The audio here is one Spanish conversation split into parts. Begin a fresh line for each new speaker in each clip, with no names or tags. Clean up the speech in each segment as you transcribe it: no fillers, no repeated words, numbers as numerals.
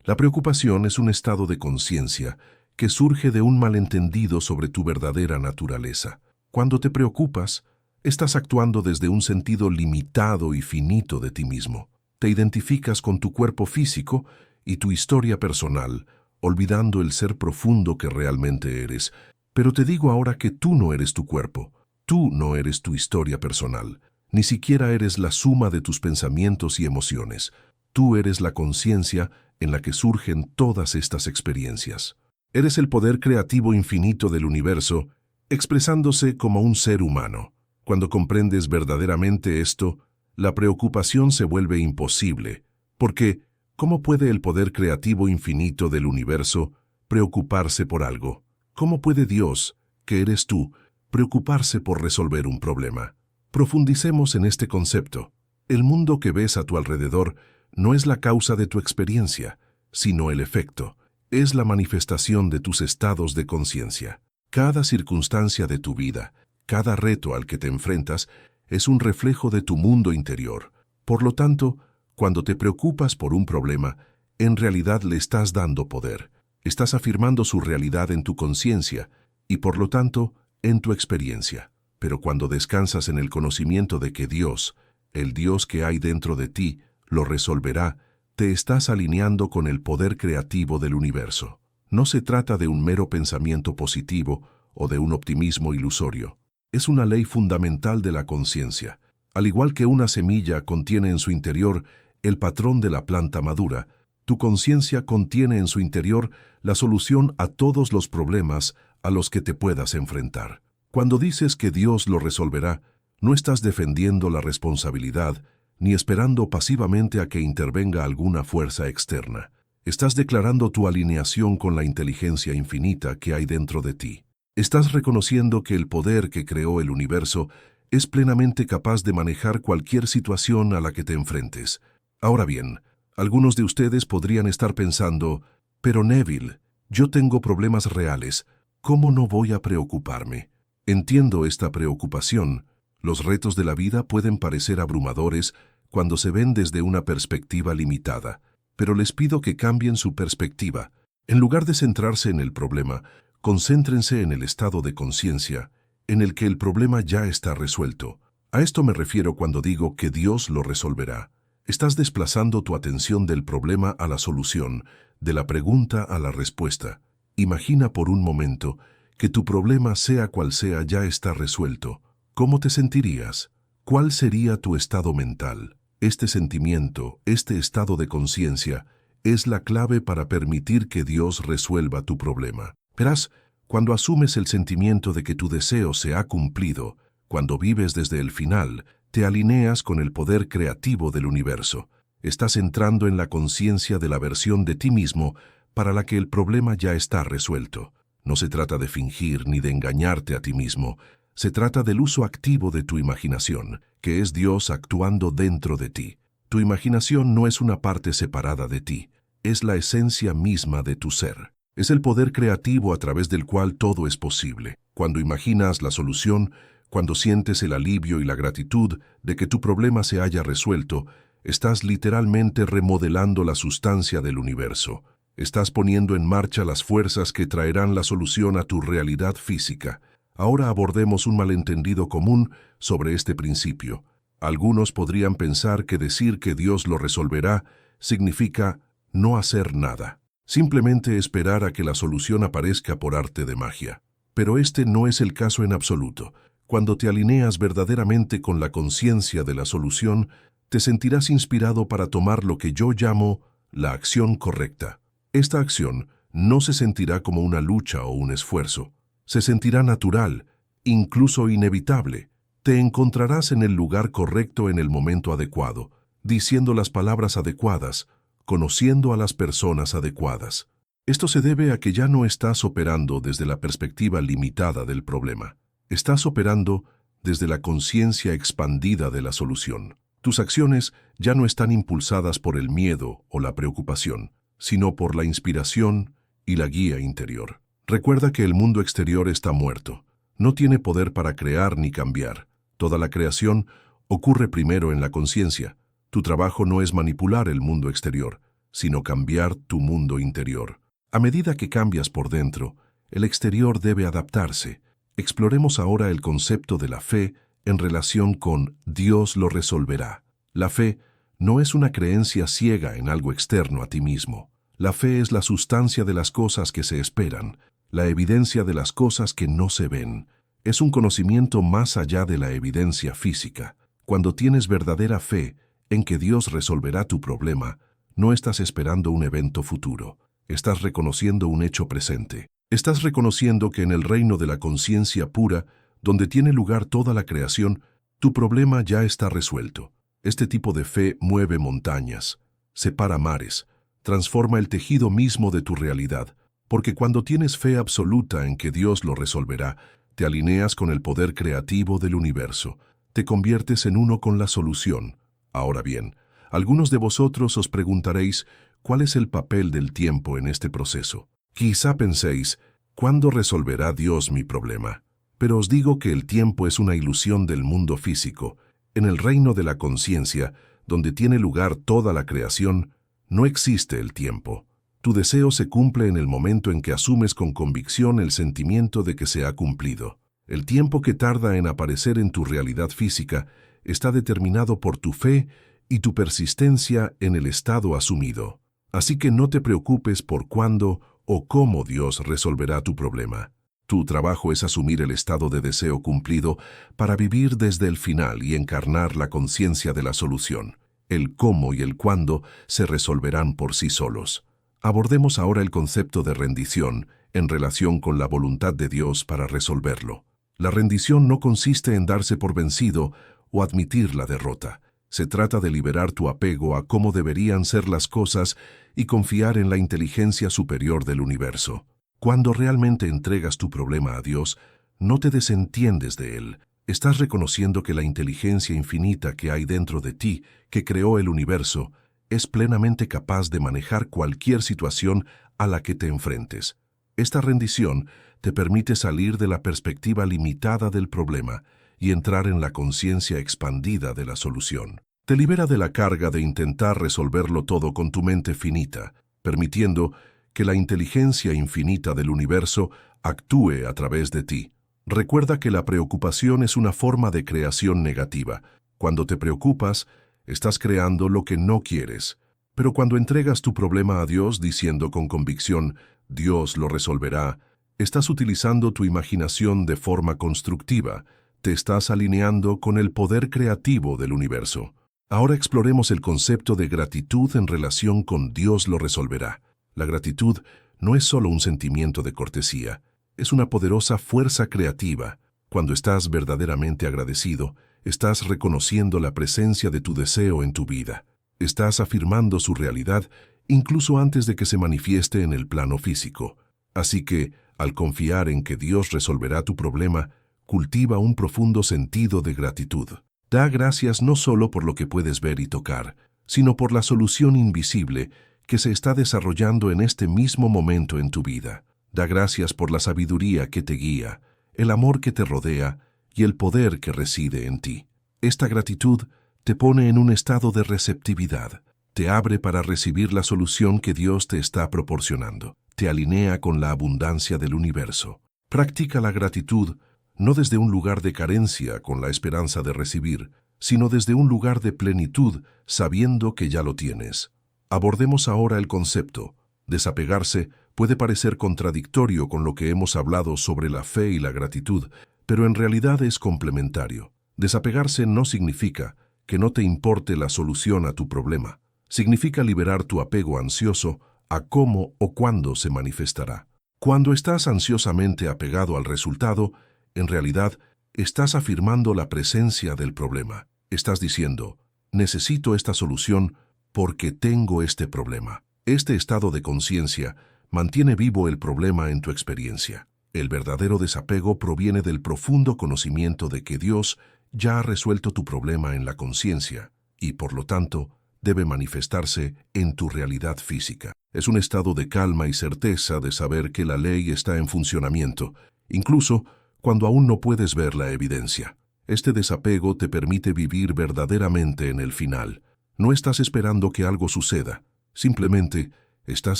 La preocupación es un estado de conciencia que surge de un malentendido sobre tu verdadera naturaleza. Cuando te preocupas, estás actuando desde un sentido limitado y finito de ti mismo. Te identificas con tu cuerpo físico y tu historia personal, olvidando el ser profundo que realmente eres. Pero te digo ahora que tú no eres tu cuerpo, tú no eres tu historia personal, ni siquiera eres la suma de tus pensamientos y emociones. Tú eres la conciencia en la que surgen todas estas experiencias. Eres el poder creativo infinito del universo, expresándose como un ser humano. Cuando comprendes verdaderamente esto, la preocupación se vuelve imposible, porque ¿cómo puede el poder creativo infinito del universo preocuparse por algo? ¿Cómo puede Dios, que eres tú, preocuparse por resolver un problema? Profundicemos en este concepto. El mundo que ves a tu alrededor no es la causa de tu experiencia, sino el efecto. Es la manifestación de tus estados de conciencia. Cada circunstancia de tu vida, cada reto al que te enfrentas, es un reflejo de tu mundo interior. Por lo tanto, cuando te preocupas por un problema, en realidad le estás dando poder. Estás afirmando su realidad en tu conciencia y, por lo tanto, en tu experiencia. Pero cuando descansas en el conocimiento de que Dios, el Dios que hay dentro de ti, lo resolverá, te estás alineando con el poder creativo del universo. No se trata de un mero pensamiento positivo o de un optimismo ilusorio. Es una ley fundamental de la conciencia. Al igual que una semilla contiene en su interior el patrón de la planta madura, tu conciencia contiene en su interior la solución a todos los problemas a los que te puedas enfrentar. Cuando dices que Dios lo resolverá, no estás defendiendo la responsabilidad ni esperando pasivamente a que intervenga alguna fuerza externa. Estás declarando tu alineación con la inteligencia infinita que hay dentro de ti. Estás reconociendo que el poder que creó el universo es plenamente capaz de manejar cualquier situación a la que te enfrentes. Ahora bien, algunos de ustedes podrían estar pensando, pero Neville, yo tengo problemas reales, ¿cómo no voy a preocuparme? Entiendo esta preocupación. Los retos de la vida pueden parecer abrumadores cuando se ven desde una perspectiva limitada, pero les pido que cambien su perspectiva. En lugar de centrarse en el problema, concéntrense en el estado de conciencia, en el que el problema ya está resuelto. A esto me refiero cuando digo que Dios lo resolverá. Estás desplazando tu atención del problema a la solución, de la pregunta a la respuesta. Imagina por un momento que tu problema, sea cual sea, ya está resuelto. ¿Cómo te sentirías? ¿Cuál sería tu estado mental? Este sentimiento, este estado de conciencia, es la clave para permitir que Dios resuelva tu problema. Verás, cuando asumes el sentimiento de que tu deseo se ha cumplido, cuando vives desde el final, te alineas con el poder creativo del universo. Estás entrando en la conciencia de la versión de ti mismo para la que el problema ya está resuelto. No se trata de fingir ni de engañarte a ti mismo. Se trata del uso activo de tu imaginación, que es Dios actuando dentro de ti. Tu imaginación no es una parte separada de ti, es la esencia misma de tu ser. Es el poder creativo a través del cual todo es posible. Cuando imaginas la solución, cuando sientes el alivio y la gratitud de que tu problema se haya resuelto, estás literalmente remodelando la sustancia del universo. Estás poniendo en marcha las fuerzas que traerán la solución a tu realidad física. Ahora abordemos un malentendido común sobre este principio. Algunos podrían pensar que decir que Dios lo resolverá significa no hacer nada, simplemente esperar a que la solución aparezca por arte de magia. Pero este no es el caso en absoluto. Cuando te alineas verdaderamente con la conciencia de la solución, te sentirás inspirado para tomar lo que yo llamo la acción correcta. Esta acción no se sentirá como una lucha o un esfuerzo. Se sentirá natural, incluso inevitable. Te encontrarás en el lugar correcto en el momento adecuado, diciendo las palabras adecuadas, conociendo a las personas adecuadas. Esto se debe a que ya no estás operando desde la perspectiva limitada del problema. Estás operando desde la conciencia expandida de la solución. Tus acciones ya no están impulsadas por el miedo o la preocupación, sino por la inspiración y la guía interior. Recuerda que el mundo exterior está muerto. No tiene poder para crear ni cambiar. Toda la creación ocurre primero en la conciencia. Tu trabajo no es manipular el mundo exterior, sino cambiar tu mundo interior. A medida que cambias por dentro, el exterior debe adaptarse. Exploremos ahora el concepto de la fe en relación con Dios lo resolverá. La fe no es una creencia ciega en algo externo a ti mismo. La fe es la sustancia de las cosas que se esperan, la evidencia de las cosas que no se ven. Es un conocimiento más allá de la evidencia física. Cuando tienes verdadera fe en que Dios resolverá tu problema, no estás esperando un evento futuro. Estás reconociendo un hecho presente. Estás reconociendo que en el reino de la conciencia pura, donde tiene lugar toda la creación, tu problema ya está resuelto. Este tipo de fe mueve montañas, separa mares, transforma el tejido mismo de tu realidad, porque cuando tienes fe absoluta en que Dios lo resolverá, te alineas con el poder creativo del universo, te conviertes en uno con la solución. Ahora bien, algunos de vosotros os preguntaréis, ¿cuál es el papel del tiempo en este proceso? Quizá penséis, ¿cuándo resolverá Dios mi problema? Pero os digo que el tiempo es una ilusión del mundo físico. En el reino de la conciencia, donde tiene lugar toda la creación, no existe el tiempo. Tu deseo se cumple en el momento en que asumes con convicción el sentimiento de que se ha cumplido. El tiempo que tarda en aparecer en tu realidad física está determinado por tu fe y tu persistencia en el estado asumido. Así que no te preocupes por cuándo o cómo Dios resolverá tu problema. Tu trabajo es asumir el estado de deseo cumplido para vivir desde el final y encarnar la conciencia de la solución. El cómo y el cuándo se resolverán por sí solos. Abordemos ahora el concepto de rendición en relación con la voluntad de Dios para resolverlo. La rendición no consiste en darse por vencido o admitir la derrota. Se trata de liberar tu apego a cómo deberían ser las cosas y confiar en la inteligencia superior del universo. Cuando realmente entregas tu problema a Dios, no te desentiendes de él. Estás reconociendo que la inteligencia infinita que hay dentro de ti, que creó el universo, es plenamente capaz de manejar cualquier situación a la que te enfrentes. Esta rendición te permite salir de la perspectiva limitada del problema y entrar en la conciencia expandida de la solución. Te libera de la carga de intentar resolverlo todo con tu mente finita, permitiendo que la inteligencia infinita del universo actúe a través de ti. Recuerda que la preocupación es una forma de creación negativa. Cuando te preocupas, estás creando lo que no quieres. Pero cuando entregas tu problema a Dios diciendo con convicción, Dios lo resolverá, estás utilizando tu imaginación de forma constructiva. Te estás alineando con el poder creativo del universo. Ahora exploremos el concepto de gratitud en relación con Dios lo resolverá. La gratitud no es solo un sentimiento de cortesía, es una poderosa fuerza creativa. Cuando estás verdaderamente agradecido, estás reconociendo la presencia de tu deseo en tu vida. Estás afirmando su realidad incluso antes de que se manifieste en el plano físico. Así que, al confiar en que Dios resolverá tu problema, cultiva un profundo sentido de gratitud. Da gracias no solo por lo que puedes ver y tocar, sino por la solución invisible que se está desarrollando en este mismo momento en tu vida. Da gracias por la sabiduría que te guía, el amor que te rodea y el poder que reside en ti. Esta gratitud te pone en un estado de receptividad, te abre para recibir la solución que Dios te está proporcionando, te alinea con la abundancia del universo. Practica la gratitud no desde un lugar de carencia con la esperanza de recibir, sino desde un lugar de plenitud sabiendo que ya lo tienes. Abordemos ahora el concepto. Desapegarse puede parecer contradictorio con lo que hemos hablado sobre la fe y la gratitud, pero en realidad es complementario. Desapegarse no significa que no te importe la solución a tu problema. Significa liberar tu apego ansioso a cómo o cuándo se manifestará. Cuando estás ansiosamente apegado al resultado, en realidad estás afirmando la presencia del problema. Estás diciendo, necesito esta solución porque tengo este problema. Este estado de conciencia mantiene vivo el problema en tu experiencia. El verdadero desapego proviene del profundo conocimiento de que Dios ya ha resuelto tu problema en la conciencia y, por lo tanto, debe manifestarse en tu realidad física. Es un estado de calma y certeza de saber que la ley está en funcionamiento, incluso cuando aún no puedes ver la evidencia. Este desapego te permite vivir verdaderamente en el final. No estás esperando que algo suceda, Simplemente estás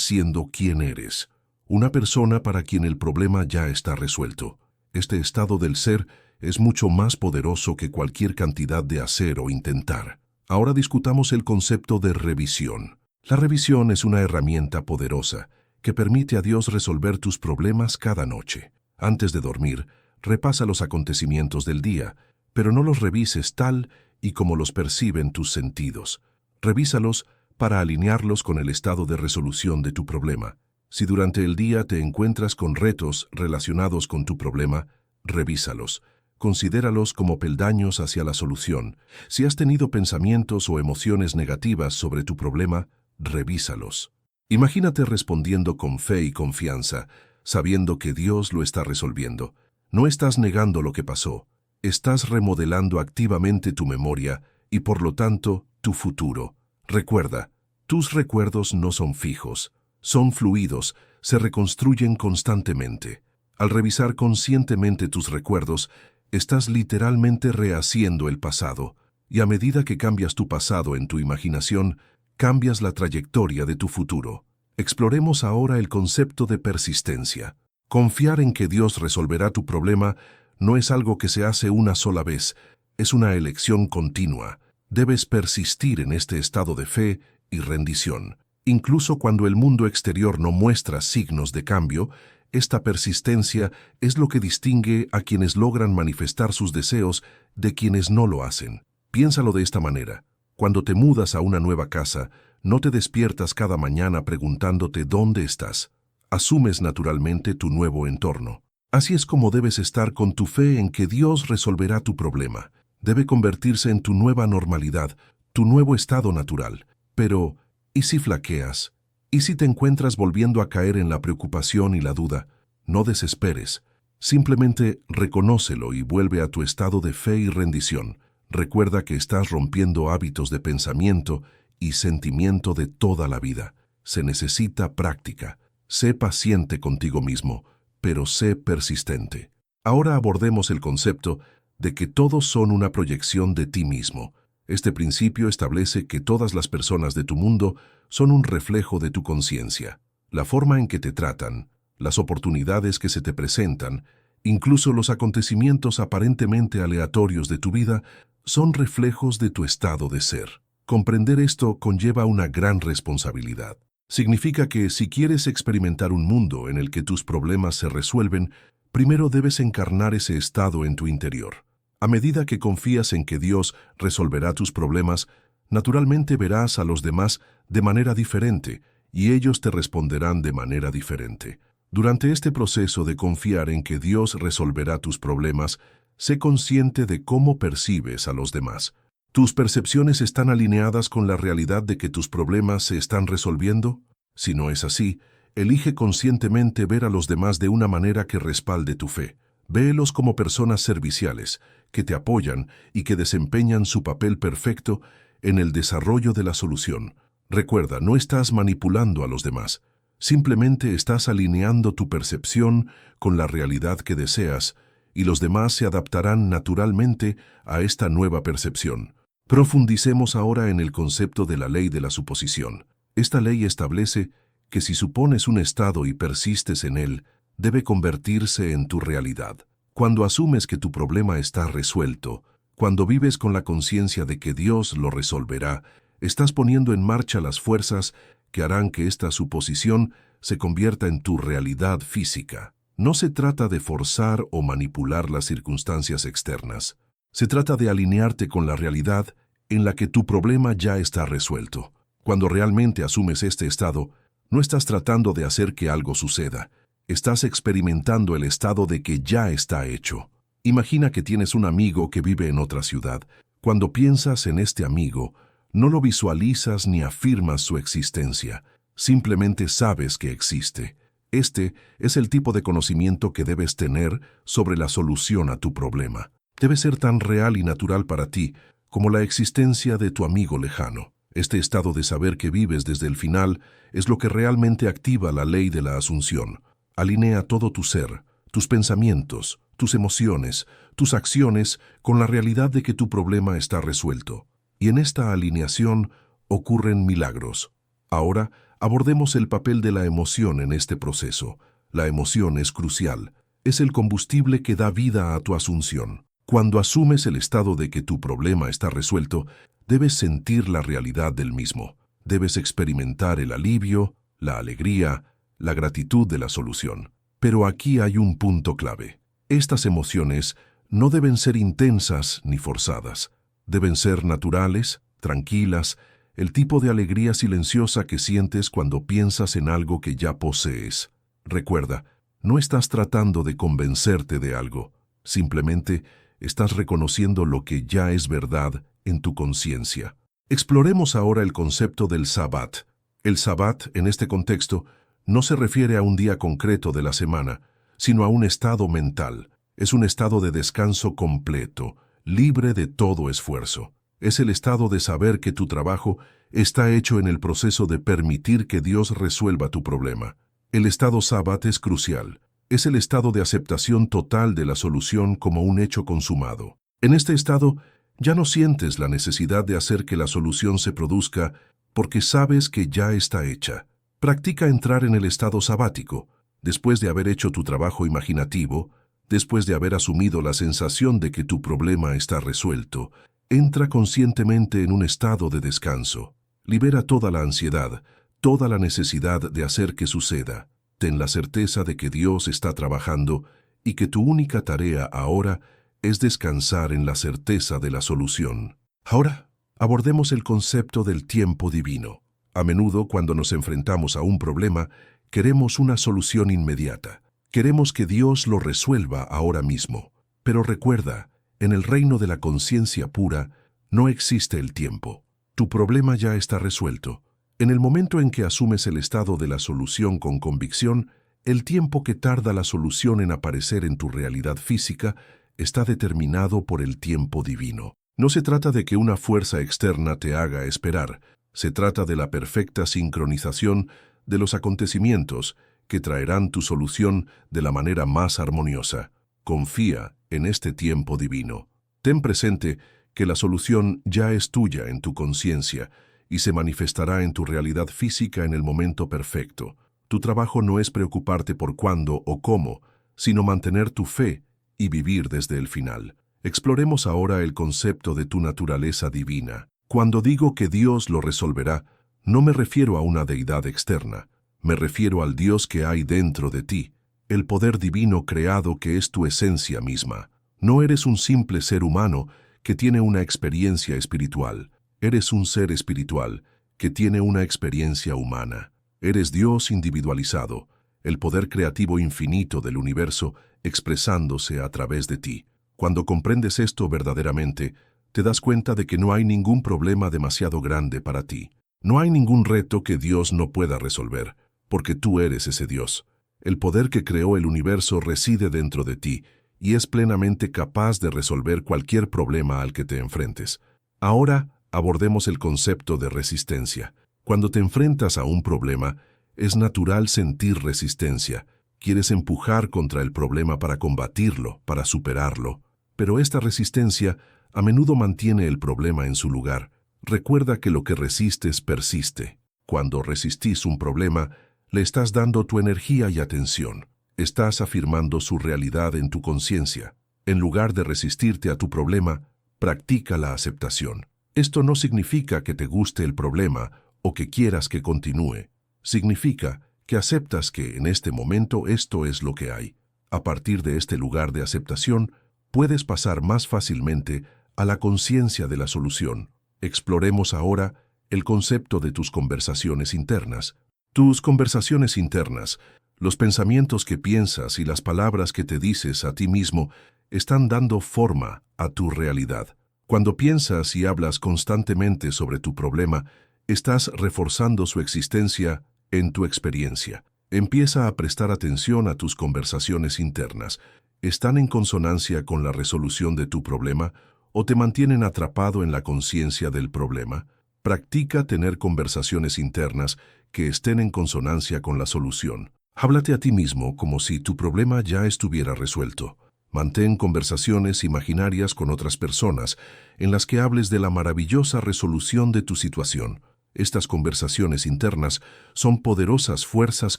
siendo quien eres, una persona para quien el problema ya está resuelto. Este estado del ser es mucho más poderoso que cualquier cantidad de hacer o intentar. Ahora discutamos el concepto de revisión. La revisión es una herramienta poderosa que permite a Dios resolver tus problemas cada noche. Antes de dormir, repasa los acontecimientos del día, pero no los revises tal y como los perciben tus sentidos. Revísalos para alinearlos con el estado de resolución de tu problema. Si durante el día te encuentras con retos relacionados con tu problema, revísalos. Considéralos como peldaños hacia la solución. Si has tenido pensamientos o emociones negativas sobre tu problema, revísalos. Imagínate respondiendo con fe y confianza, sabiendo que Dios lo está resolviendo. No estás negando lo que pasó, estás remodelando activamente tu memoria y por lo tanto tu futuro. Recuerda, tus recuerdos no son fijos, son fluidos, se reconstruyen constantemente. Al revisar conscientemente tus recuerdos, estás literalmente rehaciendo el pasado, y a medida que cambias tu pasado en tu imaginación, cambias la trayectoria de tu futuro. Exploremos ahora el concepto de persistencia. Confiar en que Dios resolverá tu problema no es algo que se hace una sola vez, es una elección continua. Debes persistir en este estado de fe y rendición. Incluso cuando el mundo exterior no muestra signos de cambio, esta persistencia es lo que distingue a quienes logran manifestar sus deseos de quienes no lo hacen. Piénsalo de esta manera. Cuando te mudas a una nueva casa, no te despiertas cada mañana preguntándote dónde estás. Asumes naturalmente tu nuevo entorno. Así es como debes estar con tu fe en que Dios resolverá tu problema. Debe convertirse en tu nueva normalidad, tu nuevo estado natural. Pero, ¿y si flaqueas? ¿Y si te encuentras volviendo a caer en la preocupación y la duda? No desesperes. Simplemente reconócelo y vuelve a tu estado de fe y rendición. Recuerda que estás rompiendo hábitos de pensamiento y sentimiento de toda la vida. Se necesita práctica. Sé paciente contigo mismo, pero sé persistente. Ahora abordemos el concepto de que todos son una proyección de ti mismo. Este principio establece que todas las personas de tu mundo son un reflejo de tu conciencia. La forma en que te tratan, las oportunidades que se te presentan, incluso los acontecimientos aparentemente aleatorios de tu vida, son reflejos de tu estado de ser. Comprender esto conlleva una gran responsabilidad. Significa que si quieres experimentar un mundo en el que tus problemas se resuelven, primero debes encarnar ese estado en tu interior. A medida que confías en que Dios resolverá tus problemas, naturalmente verás a los demás de manera diferente y ellos te responderán de manera diferente. Durante este proceso de confiar en que Dios resolverá tus problemas, sé consciente de cómo percibes a los demás. ¿Tus percepciones están alineadas con la realidad de que tus problemas se están resolviendo? Si no es así, elige conscientemente ver a los demás de una manera que respalde tu fe. Véelos como personas serviciales, que te apoyan y que desempeñan su papel perfecto en el desarrollo de la solución. Recuerda, no estás manipulando a los demás. Simplemente estás alineando tu percepción con la realidad que deseas, y los demás se adaptarán naturalmente a esta nueva percepción. Profundicemos ahora en el concepto de la ley de la suposición. Esta ley establece que si supones un estado y persistes en él, debe convertirse en tu realidad. Cuando asumes que tu problema está resuelto, cuando vives con la conciencia de que Dios lo resolverá, estás poniendo en marcha las fuerzas que harán que esta suposición se convierta en tu realidad física. No se trata de forzar o manipular las circunstancias externas. Se trata de alinearte con la realidad en la que tu problema ya está resuelto. Cuando realmente asumes este estado, no estás tratando de hacer que algo suceda. Estás experimentando el estado de que ya está hecho. Imagina que tienes un amigo que vive en otra ciudad. Cuando piensas en este amigo, no lo visualizas ni afirmas su existencia. Simplemente sabes que existe. Este es el tipo de conocimiento que debes tener sobre la solución a tu problema. Debe ser tan real y natural para ti como la existencia de tu amigo lejano. Este estado de saber que vives desde el final es lo que realmente activa la ley de la asunción. Alinea todo tu ser, tus pensamientos, tus emociones, tus acciones con la realidad de que tu problema está resuelto. Y en esta alineación ocurren milagros. Ahora, abordemos el papel de la emoción en este proceso. La emoción es crucial. Es el combustible que da vida a tu asunción. Cuando asumes el estado de que tu problema está resuelto, debes sentir la realidad del mismo. Debes experimentar el alivio, la alegría, la gratitud de la solución. Pero aquí hay un punto clave. Estas emociones no deben ser intensas ni forzadas. Deben ser naturales, tranquilas, el tipo de alegría silenciosa que sientes cuando piensas en algo que ya posees. Recuerda, no estás tratando de convencerte de algo, simplemente estás reconociendo lo que ya es verdad en tu conciencia. Exploremos ahora el concepto del Sabbat. El Sabbat, en este contexto, no se refiere a un día concreto de la semana, sino a un estado mental. Es un estado de descanso completo, libre de todo esfuerzo. Es el estado de saber que tu trabajo está hecho en el proceso de permitir que Dios resuelva tu problema. El estado Sabbat es crucial. Es el estado de aceptación total de la solución como un hecho consumado. En este estado, ya no sientes la necesidad de hacer que la solución se produzca porque sabes que ya está hecha. Practica entrar en el estado sabático, después de haber hecho tu trabajo imaginativo, después de haber asumido la sensación de que tu problema está resuelto. Entra conscientemente en un estado de descanso. Libera toda la ansiedad, toda la necesidad de hacer que suceda. Ten la certeza de que Dios está trabajando y que tu única tarea ahora es descansar en la certeza de la solución. Ahora, abordemos el concepto del tiempo divino. A menudo, cuando nos enfrentamos a un problema, queremos una solución inmediata. Queremos que Dios lo resuelva ahora mismo. Pero recuerda, en el reino de la conciencia pura, no existe el tiempo. Tu problema ya está resuelto. En el momento en que asumes el estado de la solución con convicción, el tiempo que tarda la solución en aparecer en tu realidad física está determinado por el tiempo divino. No se trata de que una fuerza externa te haga esperar. Se trata de la perfecta sincronización de los acontecimientos que traerán tu solución de la manera más armoniosa. Confía en este tiempo divino. Ten presente que la solución ya es tuya en tu conciencia y se manifestará en tu realidad física en el momento perfecto. Tu trabajo no es preocuparte por cuándo o cómo, sino mantener tu fe y vivir desde el final. Exploremos ahora el concepto de tu naturaleza divina. Cuando digo que Dios lo resolverá, no me refiero a una deidad externa. Me refiero al Dios que hay dentro de ti, el poder divino creado que es tu esencia misma. No eres un simple ser humano que tiene una experiencia espiritual. Eres un ser espiritual que tiene una experiencia humana. Eres Dios individualizado, el poder creativo infinito del universo expresándose a través de ti. Cuando comprendes esto verdaderamente, te das cuenta de que no hay ningún problema demasiado grande para ti. No hay ningún reto que Dios no pueda resolver, porque tú eres ese Dios. El poder que creó el universo reside dentro de ti y es plenamente capaz de resolver cualquier problema al que te enfrentes. Ahora, abordemos el concepto de resistencia. Cuando te enfrentas a un problema, es natural sentir resistencia. Quieres empujar contra el problema para combatirlo, para superarlo. Pero esta resistencia a menudo mantiene el problema en su lugar. Recuerda que lo que resistes persiste. Cuando resistís un problema, le estás dando tu energía y atención. Estás afirmando su realidad en tu conciencia. En lugar de resistirte a tu problema, practica la aceptación. Esto no significa que te guste el problema o que quieras que continúe. Significa que aceptas que en este momento esto es lo que hay. A partir de este lugar de aceptación, puedes pasar más fácilmente a la conciencia de la solución. Exploremos ahora el concepto de tus conversaciones internas. Tus conversaciones internas, los pensamientos que piensas y las palabras que te dices a ti mismo están dando forma a tu realidad. Cuando piensas y hablas constantemente sobre tu problema, estás reforzando su existencia en tu experiencia. Empieza a prestar atención a tus conversaciones internas. ¿Están en consonancia con la resolución de tu problema o te mantienen atrapado en la conciencia del problema? Practica tener conversaciones internas que estén en consonancia con la solución. Háblate a ti mismo como si tu problema ya estuviera resuelto. Mantén conversaciones imaginarias con otras personas en las que hables de la maravillosa resolución de tu situación. Estas conversaciones internas son poderosas fuerzas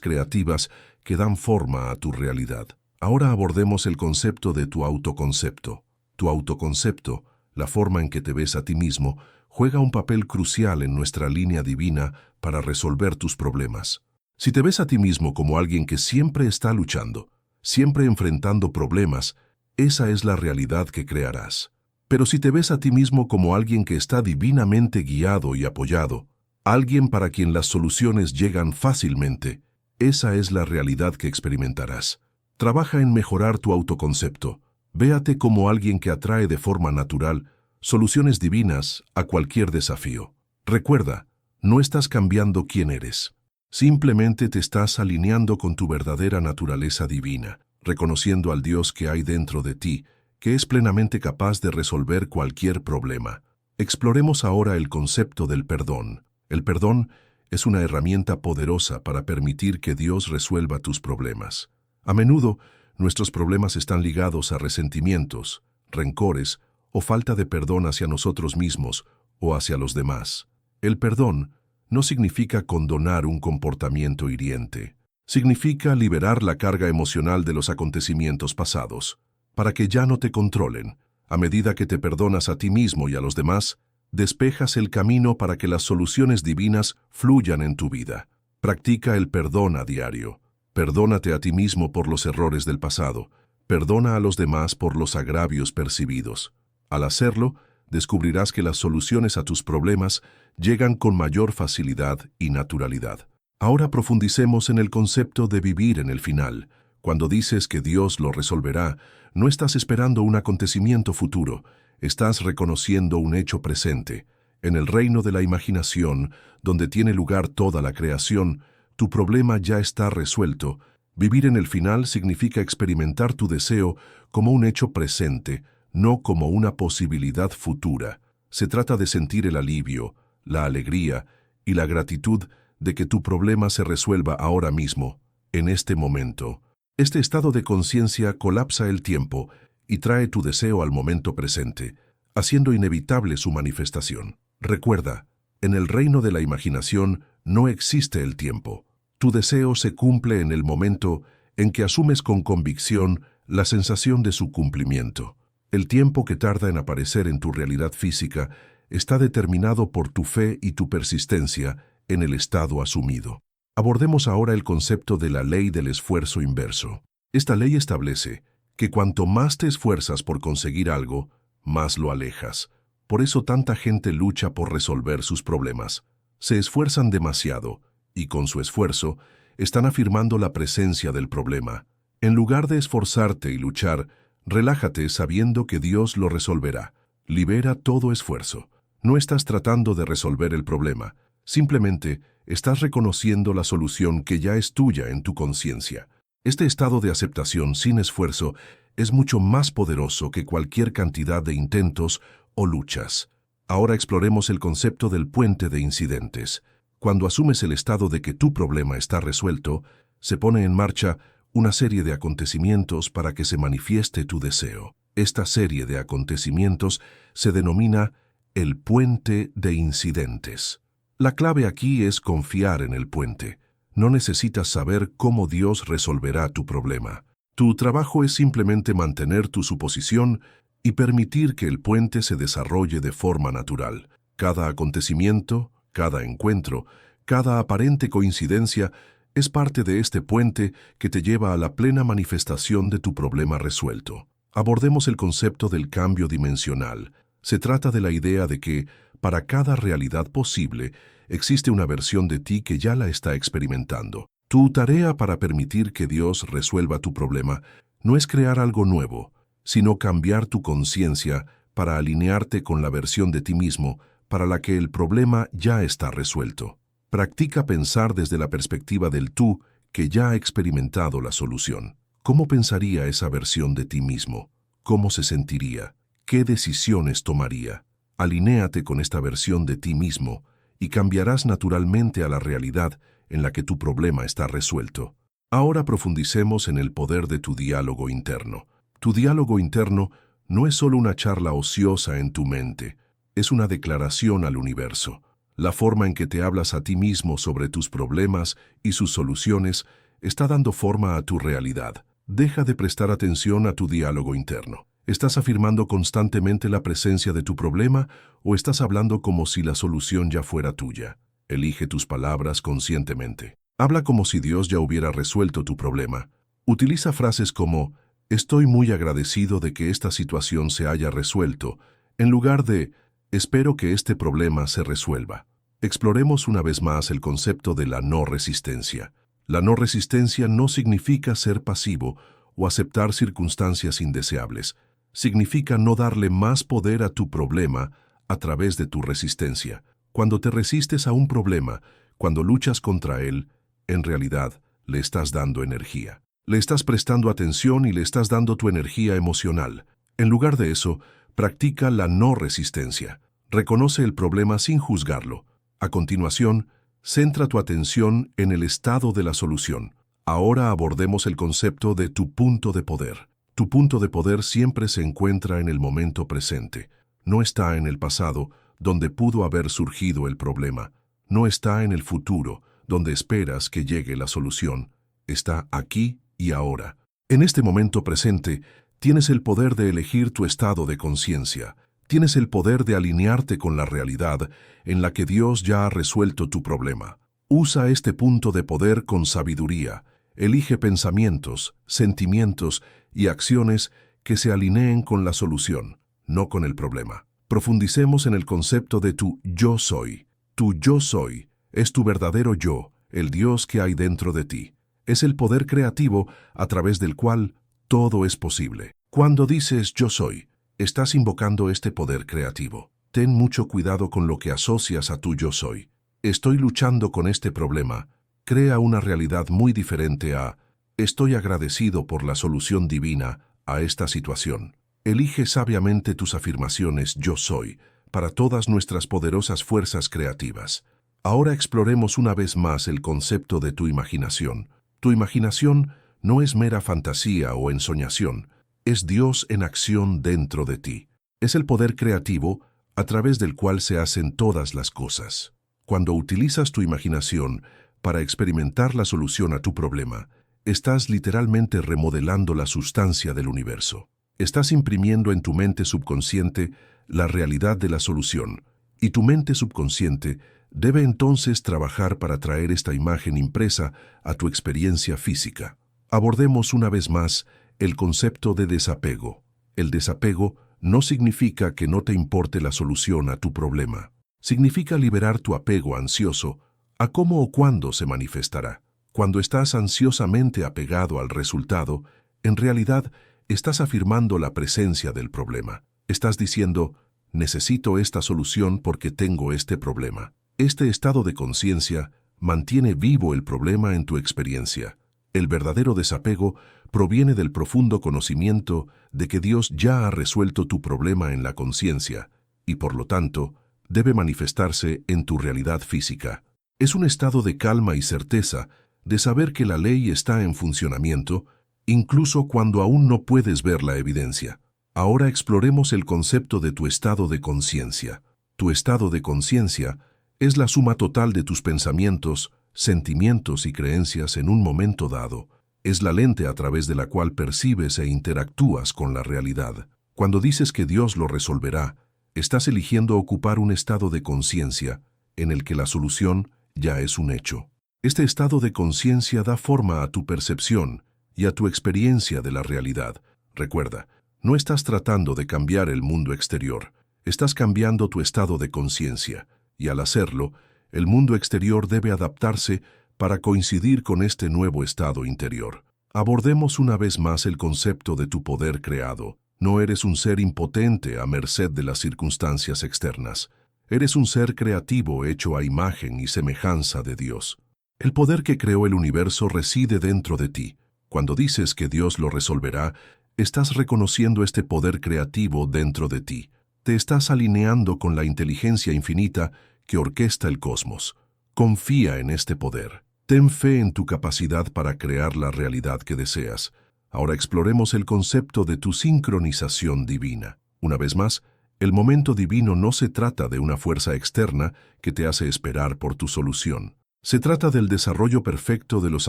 creativas que dan forma a tu realidad. Ahora abordemos el concepto de tu autoconcepto. Tu autoconcepto, la forma en que te ves a ti mismo, juega un papel crucial en nuestra línea divina para resolver tus problemas. Si te ves a ti mismo como alguien que siempre está luchando, siempre enfrentando problemas, esa es la realidad que crearás. Pero si te ves a ti mismo como alguien que está divinamente guiado y apoyado, alguien para quien las soluciones llegan fácilmente, esa es la realidad que experimentarás. Trabaja en mejorar tu autoconcepto. Véate como alguien que atrae de forma natural soluciones divinas a cualquier desafío. Recuerda, no estás cambiando quién eres. Simplemente te estás alineando con tu verdadera naturaleza divina, reconociendo al Dios que hay dentro de ti, que es plenamente capaz de resolver cualquier problema. Exploremos ahora el concepto del perdón. El perdón es una herramienta poderosa para permitir que Dios resuelva tus problemas. A menudo, nuestros problemas están ligados a resentimientos, rencores o falta de perdón hacia nosotros mismos o hacia los demás. El perdón no significa condonar un comportamiento hiriente. Significa liberar la carga emocional de los acontecimientos pasados, para que ya no te controlen. A medida que te perdonas a ti mismo y a los demás, despejas el camino para que las soluciones divinas fluyan en tu vida. Practica el perdón a diario. Perdónate a ti mismo por los errores del pasado. Perdona a los demás por los agravios percibidos. Al hacerlo, descubrirás que las soluciones a tus problemas llegan con mayor facilidad y naturalidad. Ahora profundicemos en el concepto de vivir en el final. Cuando dices que Dios lo resolverá, no estás esperando un acontecimiento futuro, estás reconociendo un hecho presente. En el reino de la imaginación, donde tiene lugar toda la creación, tu problema ya está resuelto. Vivir en el final significa experimentar tu deseo como un hecho presente, no como una posibilidad futura. Se trata de sentir el alivio, la alegría y la gratitud de que tu problema se resuelva ahora mismo, en este momento. Este estado de conciencia colapsa el tiempo y trae tu deseo al momento presente, haciendo inevitable su manifestación. Recuerda, en el reino de la imaginación no existe el tiempo. Tu deseo se cumple en el momento en que asumes con convicción la sensación de su cumplimiento. El tiempo que tarda en aparecer en tu realidad física está determinado por tu fe y tu persistencia en el estado asumido. Abordemos ahora el concepto de la ley del esfuerzo inverso. Esta ley establece que cuanto más te esfuerzas por conseguir algo, más lo alejas. Por eso tanta gente lucha por resolver sus problemas. Se esfuerzan demasiado y con su esfuerzo están afirmando la presencia del problema. En lugar de esforzarte y luchar, relájate sabiendo que Dios lo resolverá. Libera todo esfuerzo. No estás tratando de resolver el problema. Simplemente estás reconociendo la solución que ya es tuya en tu conciencia. Este estado de aceptación sin esfuerzo es mucho más poderoso que cualquier cantidad de intentos o luchas. Ahora exploremos el concepto del puente de incidentes. Cuando asumes el estado de que tu problema está resuelto, se pone en marcha una serie de acontecimientos para que se manifieste tu deseo. Esta serie de acontecimientos se denomina el puente de incidentes. La clave aquí es confiar en el puente. No necesitas saber cómo Dios resolverá tu problema. Tu trabajo es simplemente mantener tu suposición y permitir que el puente se desarrolle de forma natural. Cada acontecimiento, cada encuentro, cada aparente coincidencia es parte de este puente que te lleva a la plena manifestación de tu problema resuelto. Abordemos el concepto del cambio dimensional. Se trata de la idea de que, para cada realidad posible, existe una versión de ti que ya la está experimentando. Tu tarea para permitir que Dios resuelva tu problema no es crear algo nuevo, sino cambiar tu conciencia para alinearte con la versión de ti mismo para la que el problema ya está resuelto. Practica pensar desde la perspectiva del tú que ya ha experimentado la solución. ¿Cómo pensaría esa versión de ti mismo? ¿Cómo se sentiría? ¿Qué decisiones tomaría? Alinéate con esta versión de ti mismo y cambiarás naturalmente a la realidad en la que tu problema está resuelto. Ahora profundicemos en el poder de tu diálogo interno. Tu diálogo interno no es solo una charla ociosa en tu mente, es una declaración al universo. La forma en que te hablas a ti mismo sobre tus problemas y sus soluciones está dando forma a tu realidad. Deja de prestar atención a tu diálogo interno. ¿Estás afirmando constantemente la presencia de tu problema o estás hablando como si la solución ya fuera tuya? Elige tus palabras conscientemente. Habla como si Dios ya hubiera resuelto tu problema. Utiliza frases como «Estoy muy agradecido de que esta situación se haya resuelto», en lugar de «Espero que este problema se resuelva». Exploremos una vez más el concepto de la no resistencia. La no resistencia no significa ser pasivo o aceptar circunstancias indeseables. Significa no darle más poder a tu problema a través de tu resistencia. Cuando te resistes a un problema, cuando luchas contra él, en realidad le estás dando energía. Le estás prestando atención y le estás dando tu energía emocional. En lugar de eso, practica la no resistencia. Reconoce el problema sin juzgarlo. A continuación, centra tu atención en el estado de la solución. Ahora abordemos el concepto de tu punto de poder. Tu punto de poder siempre se encuentra en el momento presente. No está en el pasado, donde pudo haber surgido el problema. No está en el futuro, donde esperas que llegue la solución. Está aquí y ahora. En este momento presente, tienes el poder de elegir tu estado de conciencia. Tienes el poder de alinearte con la realidad en la que Dios ya ha resuelto tu problema. Usa este punto de poder con sabiduría. Elige pensamientos, sentimientos y acciones que se alineen con la solución, no con el problema. Profundicemos en el concepto de tu yo soy. Tu yo soy es tu verdadero yo, el Dios que hay dentro de ti. Es el poder creativo a través del cual todo es posible. Cuando dices yo soy, estás invocando este poder creativo. Ten mucho cuidado con lo que asocias a tu yo soy. Estoy luchando con este problema. Crea una realidad muy diferente a estoy agradecido por la solución divina a esta situación. Elige sabiamente tus afirmaciones yo soy para todas nuestras poderosas fuerzas creativas. Ahora exploremos una vez más el concepto de tu imaginación. Tu imaginación no es mera fantasía o ensoñación, es Dios en acción dentro de ti. Es el poder creativo a través del cual se hacen todas las cosas. Cuando utilizas tu imaginación para experimentar la solución a tu problema, estás literalmente remodelando la sustancia del universo. Estás imprimiendo en tu mente subconsciente la realidad de la solución, y tu mente subconsciente debe entonces trabajar para traer esta imagen impresa a tu experiencia física. Abordemos una vez más el concepto de desapego. El desapego no significa que no te importe la solución a tu problema. Significa liberar tu apego ansioso a cómo o cuándo se manifestará. Cuando estás ansiosamente apegado al resultado, en realidad estás afirmando la presencia del problema. Estás diciendo, necesito esta solución porque tengo este problema. Este estado de conciencia mantiene vivo el problema en tu experiencia. El verdadero desapego proviene del profundo conocimiento de que Dios ya ha resuelto tu problema en la conciencia y, por lo tanto, debe manifestarse en tu realidad física. Es un estado de calma y certeza de saber que la ley está en funcionamiento, incluso cuando aún no puedes ver la evidencia. Ahora exploremos el concepto de tu estado de conciencia. Tu estado de conciencia es la suma total de tus pensamientos, sentimientos y creencias en un momento dado. Es la lente a través de la cual percibes e interactúas con la realidad. Cuando dices que Dios lo resolverá, estás eligiendo ocupar un estado de conciencia en el que la solución ya es un hecho. Este estado de conciencia da forma a tu percepción y a tu experiencia de la realidad. Recuerda, no estás tratando de cambiar el mundo exterior, estás cambiando tu estado de conciencia, y al hacerlo, el mundo exterior debe adaptarse para coincidir con este nuevo estado interior. Abordemos una vez más el concepto de tu poder creado. No eres un ser impotente a merced de las circunstancias externas. Eres un ser creativo hecho a imagen y semejanza de Dios. El poder que creó el universo reside dentro de ti. Cuando dices que Dios lo resolverá, estás reconociendo este poder creativo dentro de ti. Te estás alineando con la inteligencia infinita que orquesta el cosmos. Confía en este poder. Ten fe en tu capacidad para crear la realidad que deseas. Ahora exploremos el concepto de tu sincronización divina. Una vez más, El momento divino no se trata de una fuerza externa que te hace esperar por tu solución. Se trata del desarrollo perfecto de los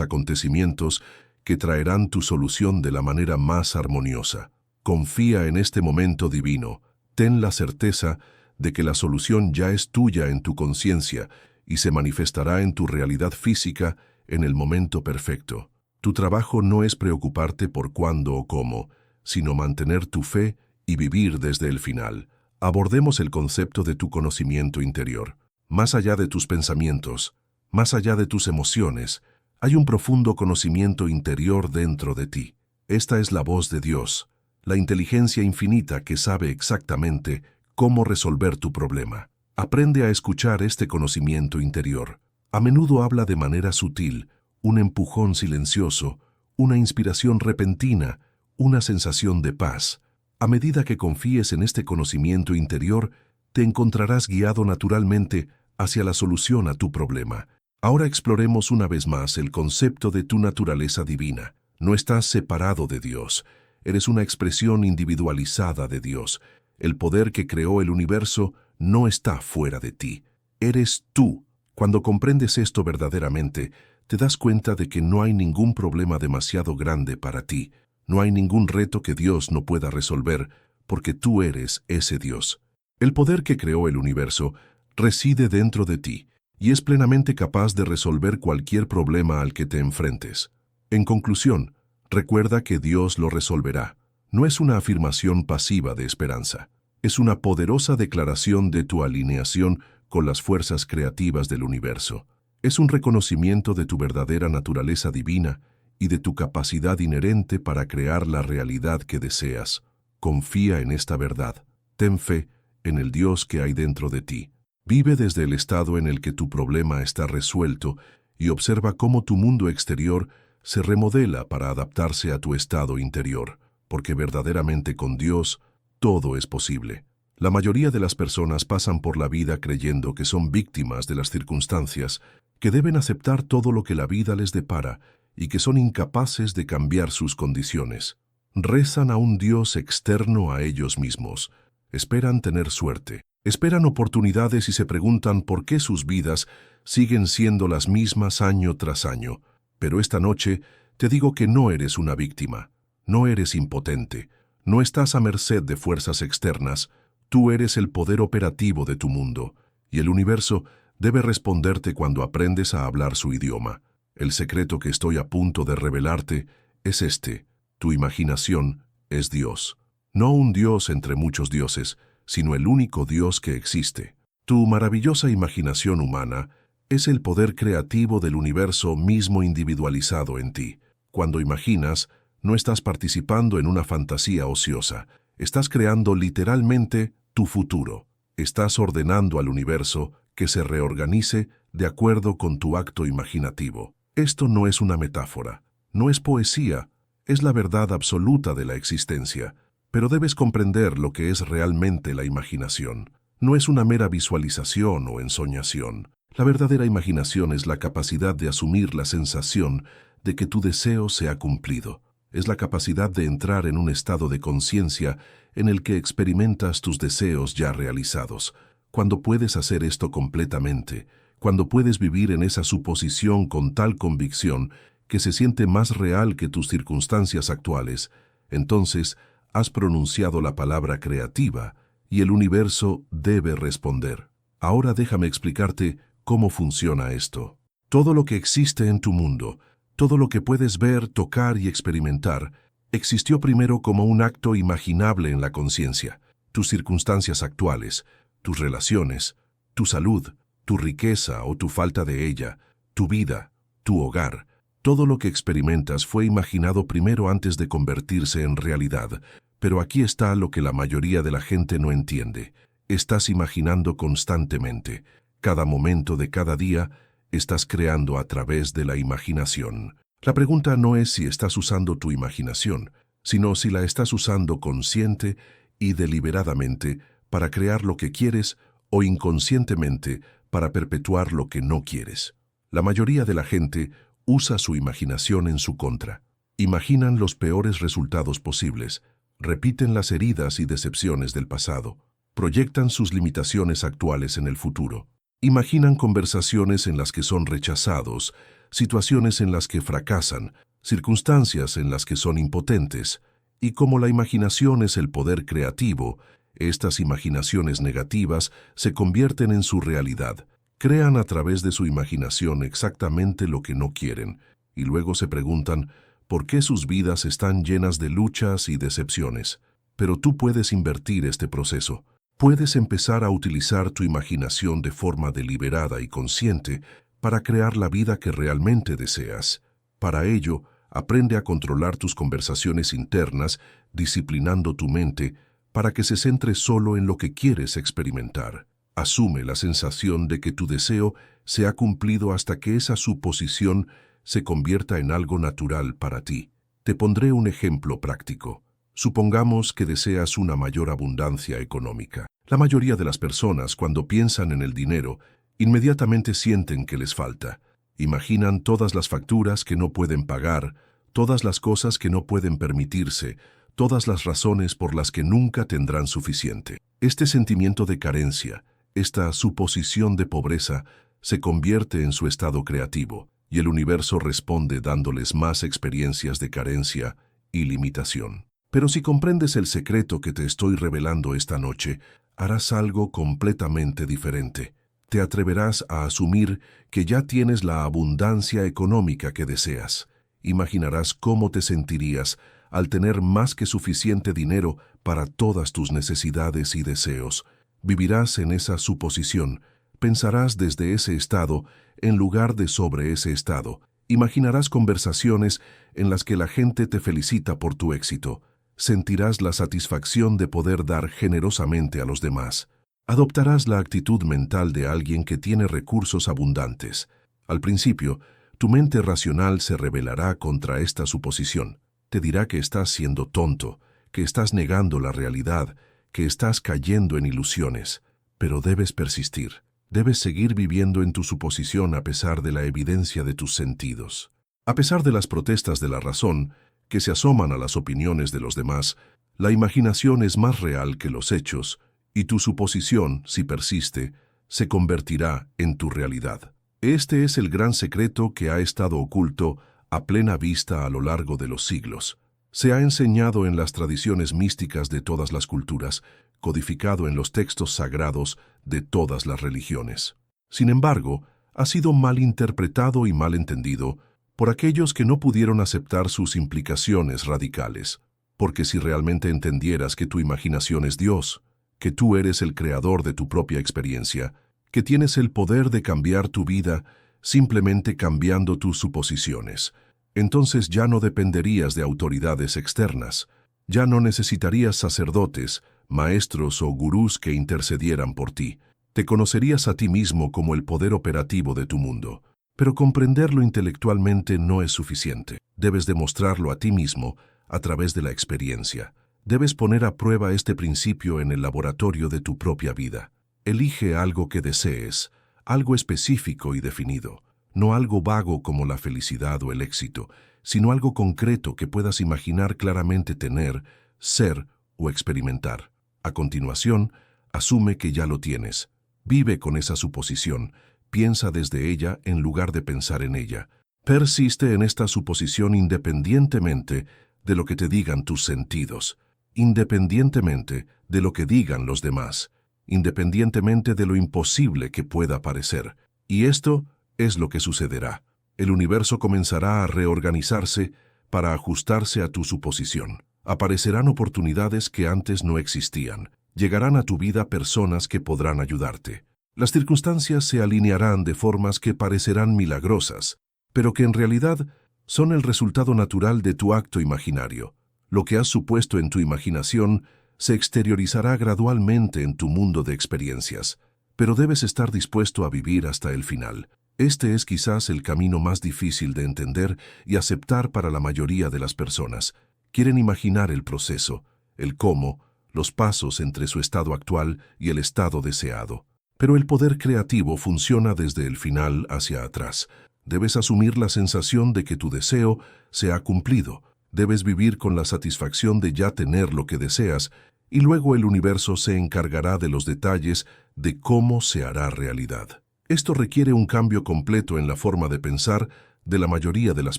acontecimientos que traerán tu solución de la manera más armoniosa. Confía en este momento divino. Ten la certeza de que la solución ya es tuya en tu conciencia y se manifestará en tu realidad física en el momento perfecto. Tu trabajo no es preocuparte por cuándo o cómo, sino mantener tu fe y vivir desde el final. Abordemos el concepto de tu conocimiento interior. Más allá de tus pensamientos, más allá de tus emociones, hay un profundo conocimiento interior dentro de ti. Esta es la voz de Dios, la inteligencia infinita que sabe exactamente cómo resolver tu problema. Aprende a escuchar este conocimiento interior. A menudo habla de manera sutil, un empujón silencioso, una inspiración repentina, una sensación de paz. A medida que confíes en este conocimiento interior, te encontrarás guiado naturalmente hacia la solución a tu problema. Ahora exploremos una vez más el concepto de tu naturaleza divina. No estás separado de Dios. Eres una expresión individualizada de Dios. El poder que creó el universo no está fuera de ti. Eres tú. Cuando comprendes esto verdaderamente, te das cuenta de que no hay ningún problema demasiado grande para ti. No hay ningún reto que Dios no pueda resolver, porque tú eres ese Dios. El poder que creó el universo reside dentro de ti y es plenamente capaz de resolver cualquier problema al que te enfrentes. En conclusión, recuerda que Dios lo resolverá. No es una afirmación pasiva de esperanza. Es una poderosa declaración de tu alineación con las fuerzas creativas del universo. Es un reconocimiento de tu verdadera naturaleza divina y de tu capacidad inherente para crear la realidad que deseas. Confía en esta verdad. Ten fe en el Dios que hay dentro de ti. Vive desde el estado en el que tu problema está resuelto y observa cómo tu mundo exterior se remodela para adaptarse a tu estado interior, porque verdaderamente con Dios todo es posible. La mayoría de las personas pasan por la vida creyendo que son víctimas de las circunstancias, que deben aceptar todo lo que la vida les depara y que son incapaces de cambiar sus condiciones. Rezan a un Dios externo a ellos mismos. Esperan tener suerte. Esperan oportunidades y se preguntan por qué sus vidas siguen siendo las mismas año tras año. Pero esta noche te digo que no eres una víctima. No eres impotente. No estás a merced de fuerzas externas. Tú eres el poder operativo de tu mundo. Y el universo debe responderte cuando aprendes a hablar su idioma. El secreto que estoy a punto de revelarte es este. Tu imaginación es Dios. No un Dios entre muchos dioses, sino el único Dios que existe. Tu maravillosa imaginación humana es el poder creativo del universo mismo individualizado en ti. Cuando imaginas, no estás participando en una fantasía ociosa. Estás creando literalmente tu futuro. Estás ordenando al universo que se reorganice de acuerdo con tu acto imaginativo. Esto no es una metáfora, no es poesía, es la verdad absoluta de la existencia. Pero debes comprender lo que es realmente la imaginación. No es una mera visualización o ensoñación. La verdadera imaginación es la capacidad de asumir la sensación de que tu deseo se ha cumplido. Es la capacidad de entrar en un estado de conciencia en el que experimentas tus deseos ya realizados. Cuando puedes hacer esto completamente, cuando puedes vivir en esa suposición con tal convicción que se siente más real que tus circunstancias actuales, entonces has pronunciado la palabra creativa y el universo debe responder. Ahora déjame explicarte cómo funciona esto. Todo lo que existe en tu mundo, todo lo que puedes ver, tocar y experimentar, existió primero como un acto imaginable en la conciencia. Tus circunstancias actuales, tus relaciones, tu salud, tu riqueza o tu falta de ella, tu vida, tu hogar, todo lo que experimentas fue imaginado primero antes de convertirse en realidad. Pero aquí está lo que la mayoría de la gente no entiende. Estás imaginando constantemente. Cada momento de cada día estás creando a través de la imaginación. La pregunta no es si estás usando tu imaginación, sino si la estás usando consciente y deliberadamente para crear lo que quieres o inconscientemente para perpetuar lo que no quieres. La mayoría de la gente usa su imaginación en su contra. Imaginan los peores resultados posibles, repiten las heridas y decepciones del pasado, proyectan sus limitaciones actuales en el futuro. Imaginan conversaciones en las que son rechazados, situaciones en las que fracasan, circunstancias en las que son impotentes. Y como la imaginación es el poder creativo, estas imaginaciones negativas se convierten en su realidad. Crean a través de su imaginación exactamente lo que no quieren, y luego se preguntan por qué sus vidas están llenas de luchas y decepciones. Pero tú puedes invertir este proceso. Puedes empezar a utilizar tu imaginación de forma deliberada y consciente para crear la vida que realmente deseas. Para ello, aprende a controlar tus conversaciones internas, disciplinando tu mente para que se centre solo en lo que quieres experimentar. Asume la sensación de que tu deseo se ha cumplido hasta que esa suposición se convierta en algo natural para ti. Te pondré un ejemplo práctico. Supongamos que deseas una mayor abundancia económica. La mayoría de las personas, cuando piensan en el dinero, inmediatamente sienten que les falta. Imaginan todas las facturas que no pueden pagar, todas las cosas que no pueden permitirse, todas las razones por las que nunca tendrán suficiente. Este sentimiento de carencia, esta suposición de pobreza, se convierte en su estado creativo, y el universo responde dándoles más experiencias de carencia y limitación. Pero si comprendes el secreto que te estoy revelando esta noche, harás algo completamente diferente. Te atreverás a asumir que ya tienes la abundancia económica que deseas. Imaginarás cómo te sentirías al tener más que suficiente dinero para todas tus necesidades y deseos. Vivirás en esa suposición, pensarás desde ese estado en lugar de sobre ese estado. Imaginarás conversaciones en las que la gente te felicita por tu éxito. Sentirás la satisfacción de poder dar generosamente a los demás. Adoptarás la actitud mental de alguien que tiene recursos abundantes. Al principio, tu mente racional se rebelará contra esta suposición. Te dirá que estás siendo tonto, que estás negando la realidad, que estás cayendo en ilusiones. Pero debes persistir. Debes seguir viviendo en tu suposición a pesar de la evidencia de tus sentidos. A pesar de las protestas de la razón, que se asoman a las opiniones de los demás, la imaginación es más real que los hechos, y tu suposición, si persiste, se convertirá en tu realidad. Este es el gran secreto que ha estado oculto a plena vista a lo largo de los siglos. Se ha enseñado en las tradiciones místicas de todas las culturas, codificado en los textos sagrados de todas las religiones. Sin embargo, ha sido mal interpretado y mal entendido por aquellos que no pudieron aceptar sus implicaciones radicales. Porque si realmente entendieras que tu imaginación es Dios, que tú eres el creador de tu propia experiencia, que tienes el poder de cambiar tu vida simplemente cambiando tus suposiciones, entonces ya no dependerías de autoridades externas, ya no necesitarías sacerdotes, maestros o gurús que intercedieran por ti. Te conocerías a ti mismo como el poder operativo de tu mundo. Pero comprenderlo intelectualmente no es suficiente. Debes demostrarlo a ti mismo a través de la experiencia. Debes poner a prueba este principio en el laboratorio de tu propia vida. Elige algo que desees, algo específico y definido, no algo vago como la felicidad o el éxito, sino algo concreto que puedas imaginar claramente tener, ser o experimentar. A continuación, asume que ya lo tienes. Vive con esa suposición. Piensa desde ella en lugar de pensar en ella. Persiste en esta suposición independientemente de lo que te digan tus sentidos, independientemente de lo que digan los demás, independientemente de lo imposible que pueda parecer. Y esto es lo que sucederá. El universo comenzará a reorganizarse para ajustarse a tu suposición. Aparecerán oportunidades que antes no existían. Llegarán a tu vida personas que podrán ayudarte. Las circunstancias se alinearán de formas que parecerán milagrosas, pero que en realidad son el resultado natural de tu acto imaginario. Lo que has supuesto en tu imaginación se exteriorizará gradualmente en tu mundo de experiencias, pero debes estar dispuesto a vivir hasta el final. Este es quizás el camino más difícil de entender y aceptar para la mayoría de las personas. Quieren imaginar el proceso, el cómo, los pasos entre su estado actual y el estado deseado. Pero el poder creativo funciona desde el final hacia atrás. Debes asumir la sensación de que tu deseo se ha cumplido. Debes vivir con la satisfacción de ya tener lo que deseas y luego el universo se encargará de los detalles de cómo se hará realidad. Esto requiere un cambio completo en la forma de pensar de la mayoría de las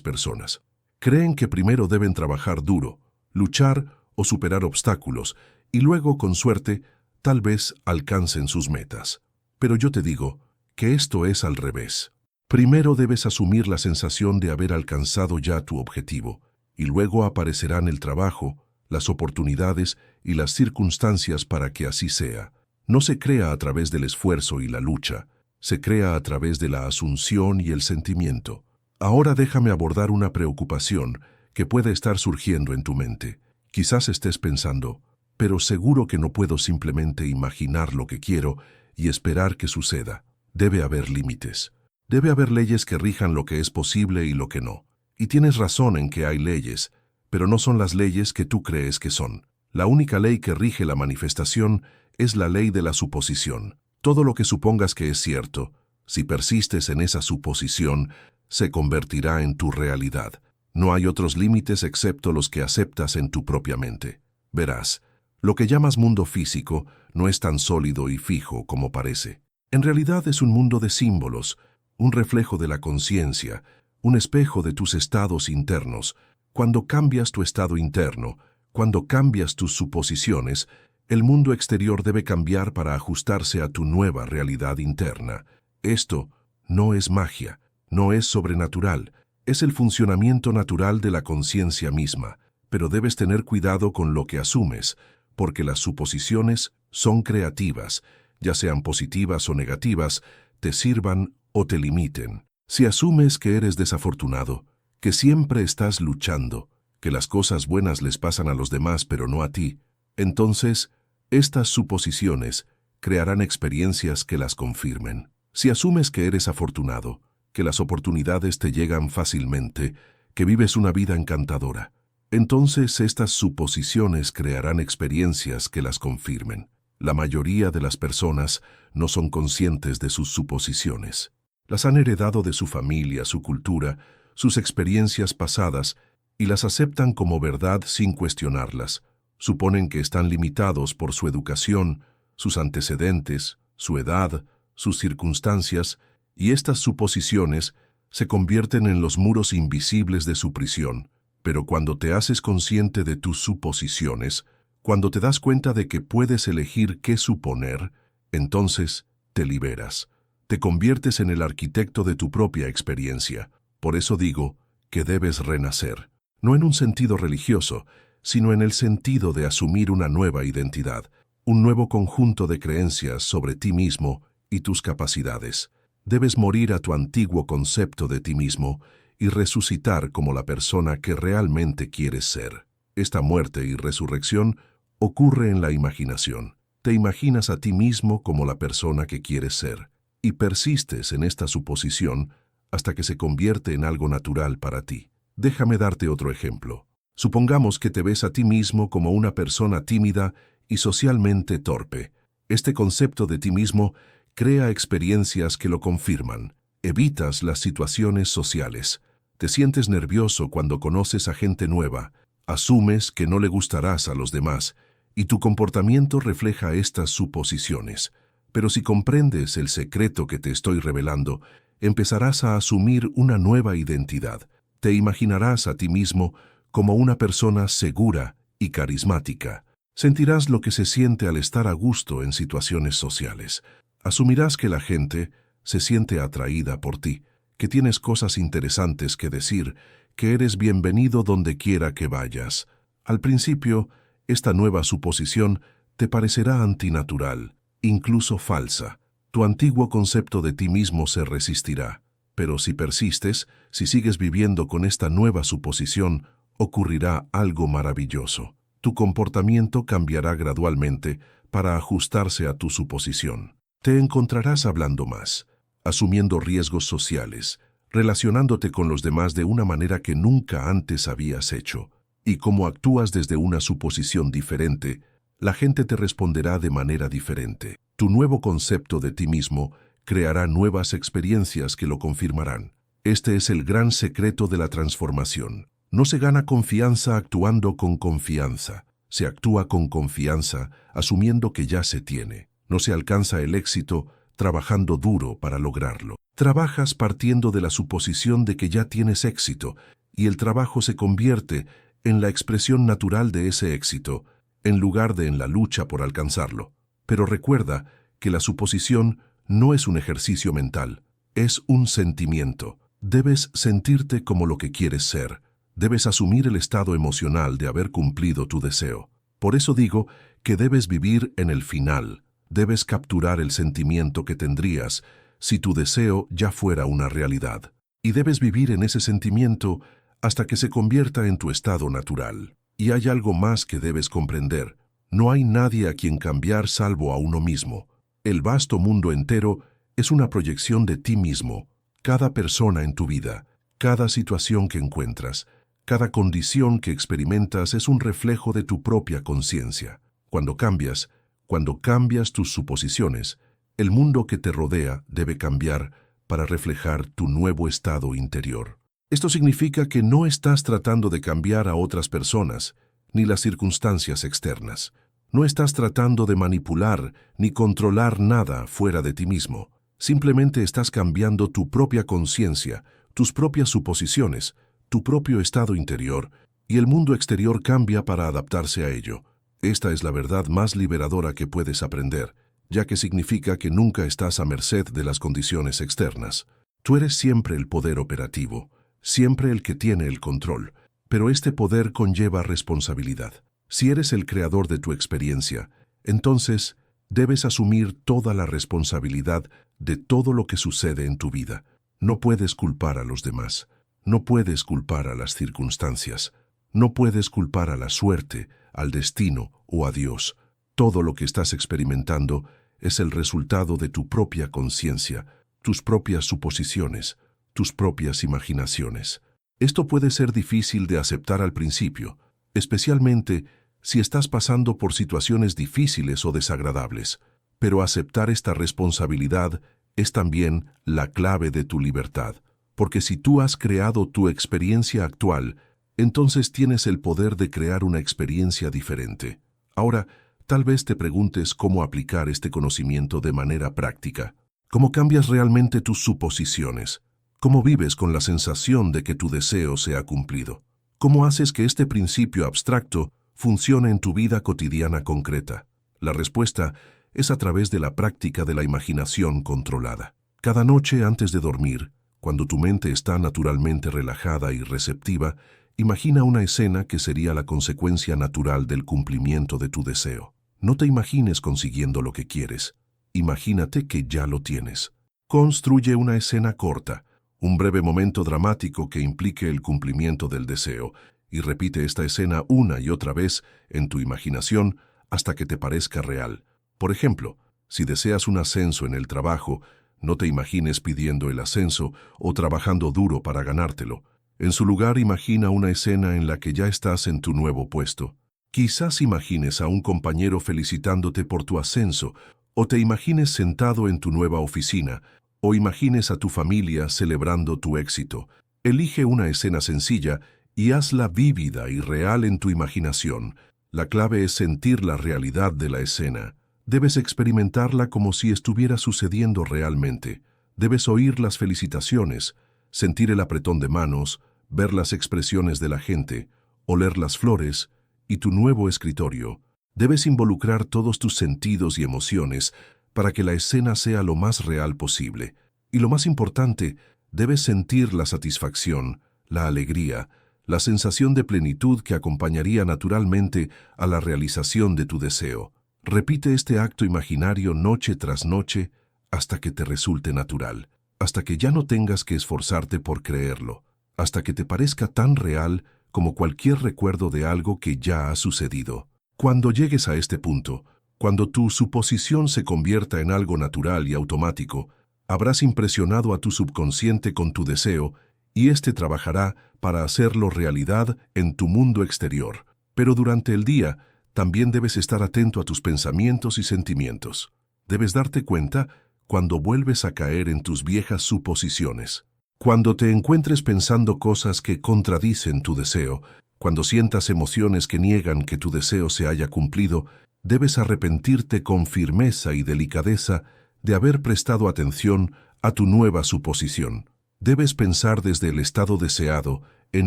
personas. Creen que primero deben trabajar duro, luchar o superar obstáculos, y luego, con suerte, tal vez alcancen sus metas. Pero yo te digo que esto es al revés. Primero debes asumir la sensación de haber alcanzado ya tu objetivo, y luego aparecerán el trabajo, las oportunidades y las circunstancias para que así sea. No se crea a través del esfuerzo y la lucha, se crea a través de la asunción y el sentimiento. Ahora déjame abordar una preocupación que puede estar surgiendo en tu mente. Quizás estés pensando, pero seguro que no puedo simplemente imaginar lo que quiero y esperar que suceda. Debe haber límites. Debe haber leyes que rijan lo que es posible y lo que no. Y tienes razón en que hay leyes, pero no son las leyes que tú crees que son. La única ley que rige la manifestación es la ley de la suposición. Todo lo que supongas que es cierto, si persistes en esa suposición, se convertirá en tu realidad. No hay otros límites excepto los que aceptas en tu propia mente. Verás, lo que llamas mundo físico no es tan sólido y fijo como parece. En realidad es un mundo de símbolos, un reflejo de la conciencia, un espejo de tus estados internos. Cuando cambias tu estado interno, cuando cambias tus suposiciones, el mundo exterior debe cambiar para ajustarse a tu nueva realidad interna. Esto no es magia, no es sobrenatural, es el funcionamiento natural de la conciencia misma, pero debes tener cuidado con lo que asumes, porque las suposiciones son creativas, ya sean positivas o negativas, te sirvan o te limiten. Si asumes que eres desafortunado, que siempre estás luchando, que las cosas buenas les pasan a los demás pero no a ti, entonces estas suposiciones crearán experiencias que las confirmen. Si asumes que eres afortunado, que las oportunidades te llegan fácilmente, que vives una vida encantadora, entonces estas suposiciones crearán experiencias que las confirmen. La mayoría de las personas no son conscientes de sus suposiciones. Las han heredado de su familia, su cultura, sus experiencias pasadas, y las aceptan como verdad sin cuestionarlas. Suponen que están limitados por su educación, sus antecedentes, su edad, sus circunstancias, y estas suposiciones se convierten en los muros invisibles de su prisión. Pero cuando te haces consciente de tus suposiciones, cuando te das cuenta de que puedes elegir qué suponer, entonces te liberas. Te conviertes en el arquitecto de tu propia experiencia. Por eso digo que debes renacer, no en un sentido religioso, sino en el sentido de asumir una nueva identidad, un nuevo conjunto de creencias sobre ti mismo y tus capacidades. Debes morir a tu antiguo concepto de ti mismo y resucitar como la persona que realmente quieres ser. Esta muerte y resurrección ocurre en la imaginación. Te imaginas a ti mismo como la persona que quieres ser, y persistes en esta suposición hasta que se convierte en algo natural para ti. Déjame darte otro ejemplo. Supongamos que te ves a ti mismo como una persona tímida y socialmente torpe. Este concepto de ti mismo crea experiencias que lo confirman. Evitas las situaciones sociales. Te sientes nervioso cuando conoces a gente nueva. Asumes que no le gustarás a los demás, y tu comportamiento refleja estas suposiciones. Pero si comprendes el secreto que te estoy revelando, empezarás a asumir una nueva identidad. Te imaginarás a ti mismo como una persona segura y carismática. Sentirás lo que se siente al estar a gusto en situaciones sociales. Asumirás que la gente se siente atraída por ti, que tienes cosas interesantes que decir, que eres bienvenido donde quiera que vayas. Al principio, esta nueva suposición te parecerá antinatural, incluso falsa. Tu antiguo concepto de ti mismo se resistirá. Pero si persistes, si sigues viviendo con esta nueva suposición, ocurrirá algo maravilloso. Tu comportamiento cambiará gradualmente para ajustarse a tu suposición. Te encontrarás hablando más, asumiendo riesgos sociales, relacionándote con los demás de una manera que nunca antes habías hecho. Y como actúas desde una suposición diferente, la gente te responderá de manera diferente. Tu nuevo concepto de ti mismo creará nuevas experiencias que lo confirmarán. Este es el gran secreto de la transformación. No se gana confianza actuando con confianza. Se actúa con confianza, asumiendo que ya se tiene. No se alcanza el éxito trabajando duro para lograrlo. Trabajas partiendo de la suposición de que ya tienes éxito, y el trabajo se convierte en la expresión natural de ese éxito, en lugar de en la lucha por alcanzarlo. Pero recuerda que la suposición no es un ejercicio mental, es un sentimiento. Debes sentirte como lo que quieres ser. Debes asumir el estado emocional de haber cumplido tu deseo. Por eso digo que debes vivir en el final. Debes capturar el sentimiento que tendrías si tu deseo ya fuera una realidad. Y debes vivir en ese sentimiento hasta que se convierta en tu estado natural. Y hay algo más que debes comprender. No hay nadie a quien cambiar salvo a uno mismo. El vasto mundo entero es una proyección de ti mismo. Cada persona en tu vida, cada situación que encuentras, cada condición que experimentas es un reflejo de tu propia conciencia. Cuando cambias tus suposiciones, el mundo que te rodea debe cambiar para reflejar tu nuevo estado interior. Esto significa que no estás tratando de cambiar a otras personas, ni las circunstancias externas. No estás tratando de manipular ni controlar nada fuera de ti mismo. Simplemente estás cambiando tu propia conciencia, tus propias suposiciones, tu propio estado interior, y el mundo exterior cambia para adaptarse a ello. Esta es la verdad más liberadora que puedes aprender, ya que significa que nunca estás a merced de las condiciones externas. Tú eres siempre el poder operativo, siempre el que tiene el control, pero este poder conlleva responsabilidad. Si eres el creador de tu experiencia, entonces debes asumir toda la responsabilidad de todo lo que sucede en tu vida. No puedes culpar a los demás, no puedes culpar a las circunstancias, no puedes culpar a la suerte, al destino o a Dios. Todo lo que estás experimentando es el resultado de tu propia conciencia, tus propias suposiciones, tus propias imaginaciones. Esto puede ser difícil de aceptar al principio, especialmente si estás pasando por situaciones difíciles o desagradables, pero aceptar esta responsabilidad es también la clave de tu libertad, porque si tú has creado tu experiencia actual, entonces tienes el poder de crear una experiencia diferente. Ahora, tal vez te preguntes cómo aplicar este conocimiento de manera práctica. ¿Cómo cambias realmente tus suposiciones? ¿Cómo vives con la sensación de que tu deseo se ha cumplido? ¿Cómo haces que este principio abstracto funcione en tu vida cotidiana concreta? La respuesta es a través de la práctica de la imaginación controlada. Cada noche antes de dormir, cuando tu mente está naturalmente relajada y receptiva, imagina una escena que sería la consecuencia natural del cumplimiento de tu deseo. No te imagines consiguiendo lo que quieres. Imagínate que ya lo tienes. Construye una escena corta, un breve momento dramático que implique el cumplimiento del deseo, y repite esta escena una y otra vez en tu imaginación hasta que te parezca real. Por ejemplo, si deseas un ascenso en el trabajo, no te imagines pidiendo el ascenso o trabajando duro para ganártelo. En su lugar, imagina una escena en la que ya estás en tu nuevo puesto. Quizás imagines a un compañero felicitándote por tu ascenso, o te imagines sentado en tu nueva oficina, o imagines a tu familia celebrando tu éxito. Elige una escena sencilla y hazla vívida y real en tu imaginación. La clave es sentir la realidad de la escena. Debes experimentarla como si estuviera sucediendo realmente. Debes oír las felicitaciones, sentir el apretón de manos, ver las expresiones de la gente, oler las flores y tu nuevo escritorio. Debes involucrar todos tus sentidos y emociones para que la escena sea lo más real posible. Y lo más importante, debes sentir la satisfacción, la alegría, la sensación de plenitud que acompañaría naturalmente a la realización de tu deseo. Repite este acto imaginario noche tras noche hasta que te resulte natural, hasta que ya no tengas que esforzarte por creerlo, hasta que te parezca tan real como cualquier recuerdo de algo que ya ha sucedido. Cuando llegues a este punto, cuando tu suposición se convierta en algo natural y automático, habrás impresionado a tu subconsciente con tu deseo y éste trabajará para hacerlo realidad en tu mundo exterior. Pero durante el día, también debes estar atento a tus pensamientos y sentimientos. Debes darte cuenta cuando vuelves a caer en tus viejas suposiciones. Cuando te encuentres pensando cosas que contradicen tu deseo, Cuando sientas emociones que niegan que tu deseo se haya cumplido, debes arrepentirte con firmeza y delicadeza de haber prestado atención a tu nueva suposición. Debes pensar desde el estado deseado en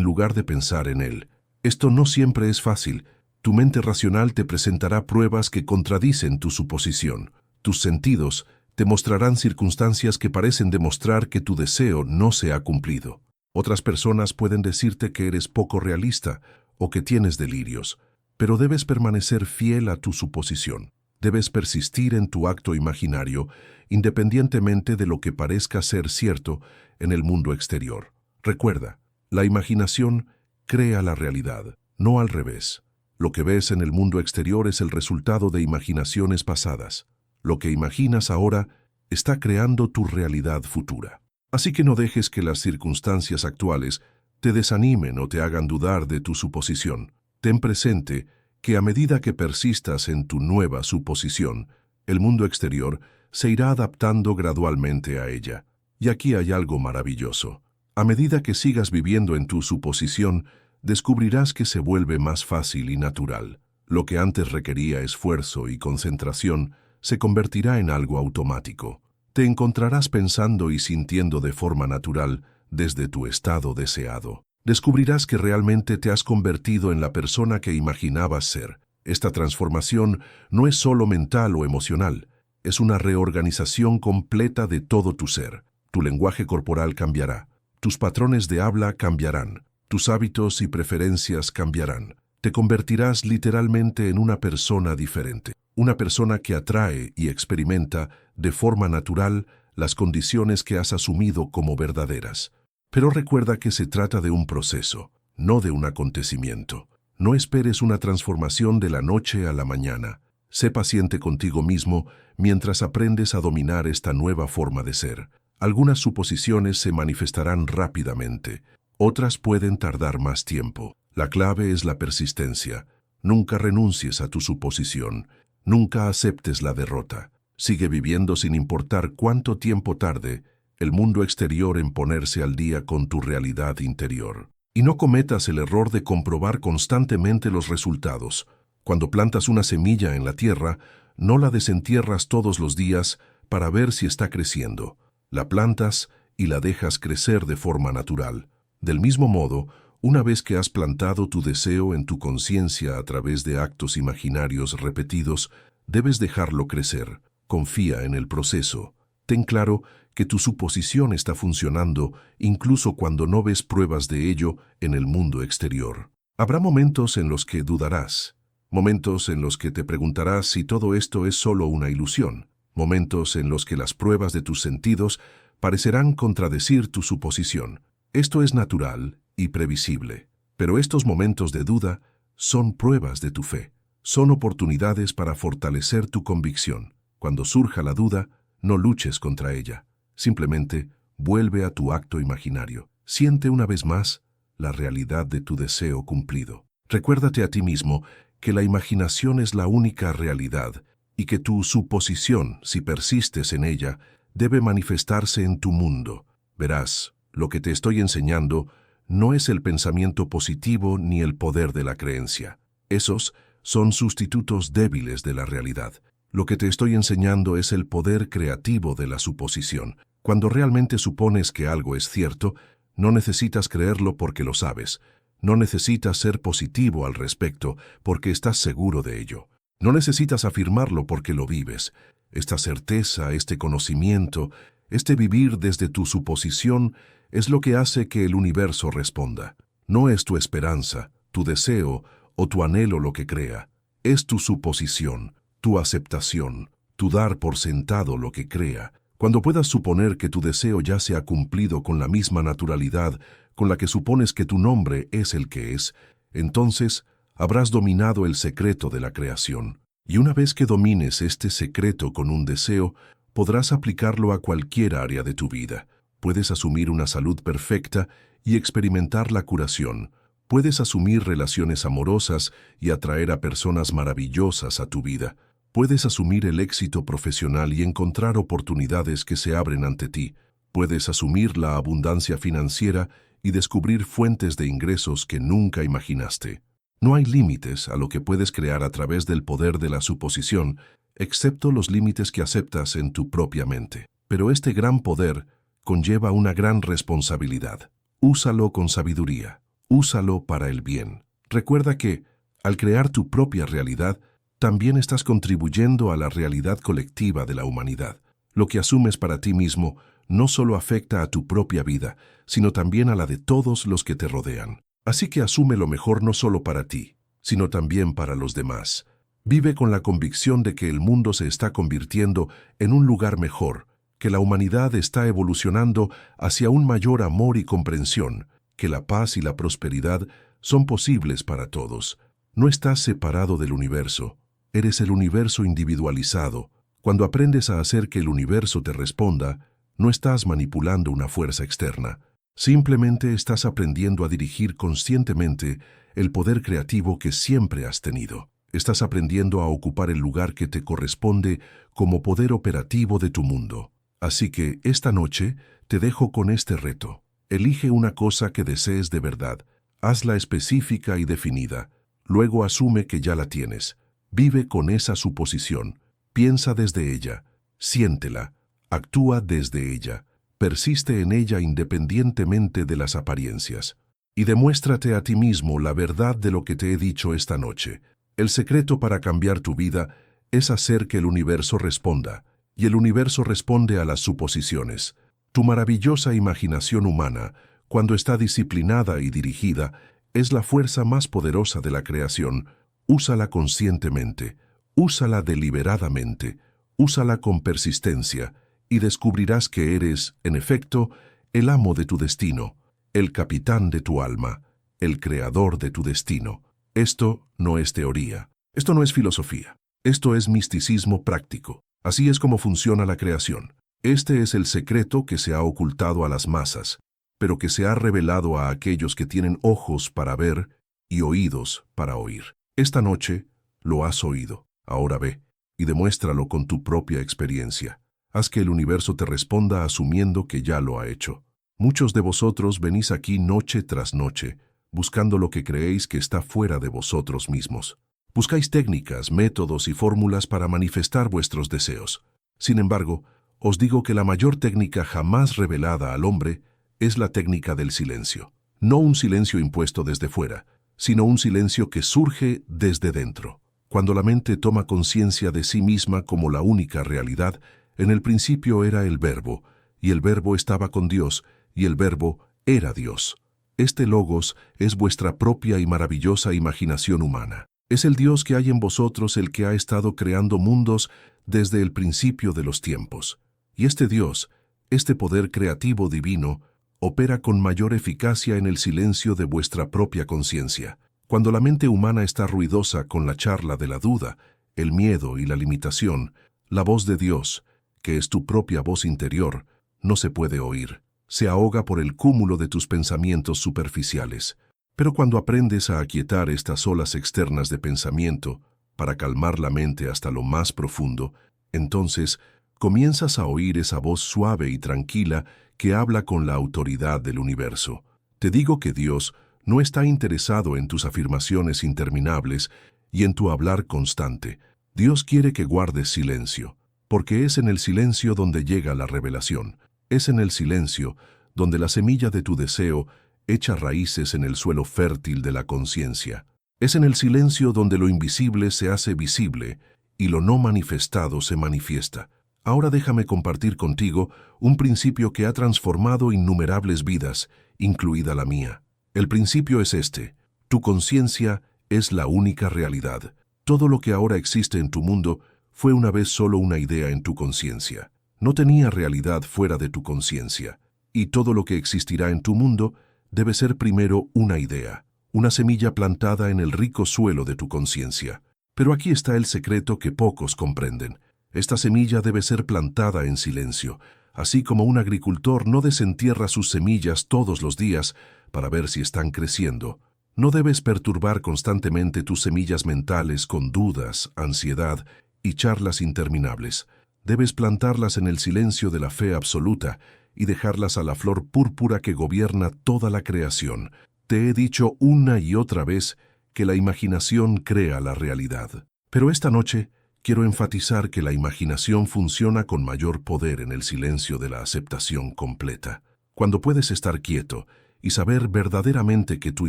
lugar de pensar en él. Esto no siempre es fácil. Tu mente racional te presentará pruebas que contradicen tu suposición. Tus sentidos te mostrarán circunstancias que parecen demostrar que tu deseo no se ha cumplido. Otras personas pueden decirte que eres poco realista o que tienes delirios, pero debes permanecer fiel a tu suposición. Debes persistir en tu acto imaginario, independientemente de lo que parezca ser cierto en el mundo exterior. Recuerda, la imaginación crea la realidad, no al revés. Lo que ves en el mundo exterior es el resultado de imaginaciones pasadas. Lo que imaginas ahora está creando tu realidad futura. Así que no dejes que las circunstancias actuales te desanimen o te hagan dudar de tu suposición. Ten presente que a medida que persistas en tu nueva suposición, el mundo exterior se irá adaptando gradualmente a ella. Y aquí hay algo maravilloso. A medida que sigas viviendo en tu suposición, descubrirás que se vuelve más fácil y natural. Lo que antes requería esfuerzo y concentración se convertirá en algo automático. Te encontrarás pensando y sintiendo de forma natural desde tu estado deseado. Descubrirás que realmente te has convertido en la persona que imaginabas ser. Esta transformación no es solo mental o emocional, es una reorganización completa de todo tu ser. Tu lenguaje corporal cambiará, tus patrones de habla cambiarán, tus hábitos y preferencias cambiarán. Te convertirás literalmente en una persona diferente, una persona que atrae y experimenta de forma natural las condiciones que has asumido como verdaderas. Pero recuerda que se trata de un proceso, no de un acontecimiento. No esperes una transformación de la noche a la mañana. Sé paciente contigo mismo mientras aprendes a dominar esta nueva forma de ser. Algunas suposiciones se manifestarán rápidamente, otras pueden tardar más tiempo. La clave es la persistencia. Nunca renuncies a tu suposición. Nunca aceptes la derrota. Sigue viviendo sin importar cuánto tiempo tarde el mundo exterior en ponerse al día con tu realidad interior. Y no cometas el error de comprobar constantemente los resultados. Cuando plantas una semilla en la tierra, no la desentierras todos los días para ver si está creciendo. La plantas y la dejas crecer de forma natural. Del mismo modo, una vez que has plantado tu deseo en tu conciencia a través de actos imaginarios repetidos, debes dejarlo crecer. Confía en el proceso. Ten claro que tu suposición está funcionando incluso cuando no ves pruebas de ello en el mundo exterior. Habrá momentos en los que dudarás, momentos en los que te preguntarás si todo esto es solo una ilusión, momentos en los que las pruebas de tus sentidos parecerán contradecir tu suposición. Esto es natural y previsible, pero estos momentos de duda son pruebas de tu fe, son oportunidades para fortalecer tu convicción. Cuando surja la duda, no luches contra ella. Simplemente vuelve a tu acto imaginario. Siente una vez más la realidad de tu deseo cumplido. Recuérdate a ti mismo que la imaginación es la única realidad y que tu suposición, si persistes en ella, debe manifestarse en tu mundo. Verás, lo que te estoy enseñando no es el pensamiento positivo ni el poder de la creencia. Esos son sustitutos débiles de la realidad. Lo que te estoy enseñando es el poder creativo de la suposición. Cuando realmente supones que algo es cierto, no necesitas creerlo porque lo sabes. No necesitas ser positivo al respecto porque estás seguro de ello. No necesitas afirmarlo porque lo vives. Esta certeza, este conocimiento, este vivir desde tu suposición es lo que hace que el universo responda. No es tu esperanza, tu deseo o tu anhelo lo que crea. Es tu suposición, tu aceptación, tu dar por sentado lo que crea. Cuando puedas suponer que tu deseo ya se ha cumplido con la misma naturalidad con la que supones que tu nombre es el que es, entonces habrás dominado el secreto de la creación. Y una vez que domines este secreto con un deseo, podrás aplicarlo a cualquier área de tu vida. Puedes asumir una salud perfecta y experimentar la curación. Puedes asumir relaciones amorosas y atraer a personas maravillosas a tu vida. Puedes asumir el éxito profesional y encontrar oportunidades que se abren ante ti. Puedes asumir la abundancia financiera y descubrir fuentes de ingresos que nunca imaginaste. No hay límites a lo que puedes crear a través del poder de la suposición, excepto los límites que aceptas en tu propia mente. Pero este gran poder conlleva una gran responsabilidad. Úsalo con sabiduría. Úsalo para el bien. Recuerda que, al crear tu propia realidad, también estás contribuyendo a la realidad colectiva de la humanidad. Lo que asumes para ti mismo no solo afecta a tu propia vida, sino también a la de todos los que te rodean. Así que asume lo mejor no solo para ti, sino también para los demás. Vive con la convicción de que el mundo se está convirtiendo en un lugar mejor, que la humanidad está evolucionando hacia un mayor amor y comprensión, que la paz y la prosperidad son posibles para todos. No estás separado del universo, eres el universo individualizado. Cuando aprendes a hacer que el universo te responda, no estás manipulando una fuerza externa. Simplemente estás aprendiendo a dirigir conscientemente el poder creativo que siempre has tenido. Estás aprendiendo a ocupar el lugar que te corresponde como poder operativo de tu mundo. Así que esta noche te dejo con este reto. Elige una cosa que desees de verdad. Hazla específica y definida. Luego asume que ya la tienes. Vive con esa suposición. Piensa desde ella. Siéntela. Actúa desde ella. Persiste en ella independientemente de las apariencias. Y demuéstrate a ti mismo la verdad de lo que te he dicho esta noche. El secreto para cambiar tu vida es hacer que el universo responda, y el universo responde a las suposiciones. Tu maravillosa imaginación humana, cuando está disciplinada y dirigida, es la fuerza más poderosa de la creación. Úsala conscientemente, úsala deliberadamente, úsala con persistencia, y descubrirás que eres, en efecto, el amo de tu destino, el capitán de tu alma, el creador de tu destino. Esto no es teoría, esto no es filosofía, esto es misticismo práctico. Así es como funciona la creación. Este es el secreto que se ha ocultado a las masas, pero que se ha revelado a aquellos que tienen ojos para ver y oídos para oír. Esta noche lo has oído, ahora ve, y demuéstralo con tu propia experiencia. Haz que el universo te responda asumiendo que ya lo ha hecho. Muchos de vosotros venís aquí noche tras noche, buscando lo que creéis que está fuera de vosotros mismos. Buscáis técnicas, métodos y fórmulas para manifestar vuestros deseos. Sin embargo, os digo que la mayor técnica jamás revelada al hombre es la técnica del silencio. No un silencio impuesto desde fuera, sino un silencio que surge desde dentro. Cuando la mente toma conciencia de sí misma como la única realidad, en el principio era el Verbo, y el Verbo estaba con Dios, y el Verbo era Dios. Este Logos es vuestra propia y maravillosa imaginación humana. Es el Dios que hay en vosotros el que ha estado creando mundos desde el principio de los tiempos. Y este Dios, este poder creativo divino, opera con mayor eficacia en el silencio de vuestra propia conciencia. Cuando la mente humana está ruidosa con la charla de la duda, el miedo y la limitación, la voz de Dios, que es tu propia voz interior, no se puede oír. Se ahoga por el cúmulo de tus pensamientos superficiales. Pero cuando aprendes a aquietar estas olas externas de pensamiento, para calmar la mente hasta lo más profundo, entonces comienzas a oír esa voz suave y tranquila que habla con la autoridad del universo. Te digo que Dios no está interesado en tus afirmaciones interminables y en tu hablar constante. Dios quiere que guardes silencio, porque es en el silencio donde llega la revelación. Es en el silencio donde la semilla de tu deseo echa raíces en el suelo fértil de la conciencia. Es en el silencio donde lo invisible se hace visible y lo no manifestado se manifiesta. Ahora déjame compartir contigo un principio que ha transformado innumerables vidas, incluida la mía. El principio es este: tu conciencia es la única realidad. Todo lo que ahora existe en tu mundo fue una vez solo una idea en tu conciencia. No tenía realidad fuera de tu conciencia. Y todo lo que existirá en tu mundo debe ser primero una idea, una semilla plantada en el rico suelo de tu conciencia. Pero aquí está el secreto que pocos comprenden. Esta semilla debe ser plantada en silencio, así como un agricultor no desentierra sus semillas todos los días para ver si están creciendo. No debes perturbar constantemente tus semillas mentales con dudas, ansiedad y charlas interminables. Debes plantarlas en el silencio de la fe absoluta y dejarlas a la flor púrpura que gobierna toda la creación. Te he dicho una y otra vez que la imaginación crea la realidad. Pero esta noche quiero enfatizar que la imaginación funciona con mayor poder en el silencio de la aceptación completa. Cuando puedes estar quieto y saber verdaderamente que tu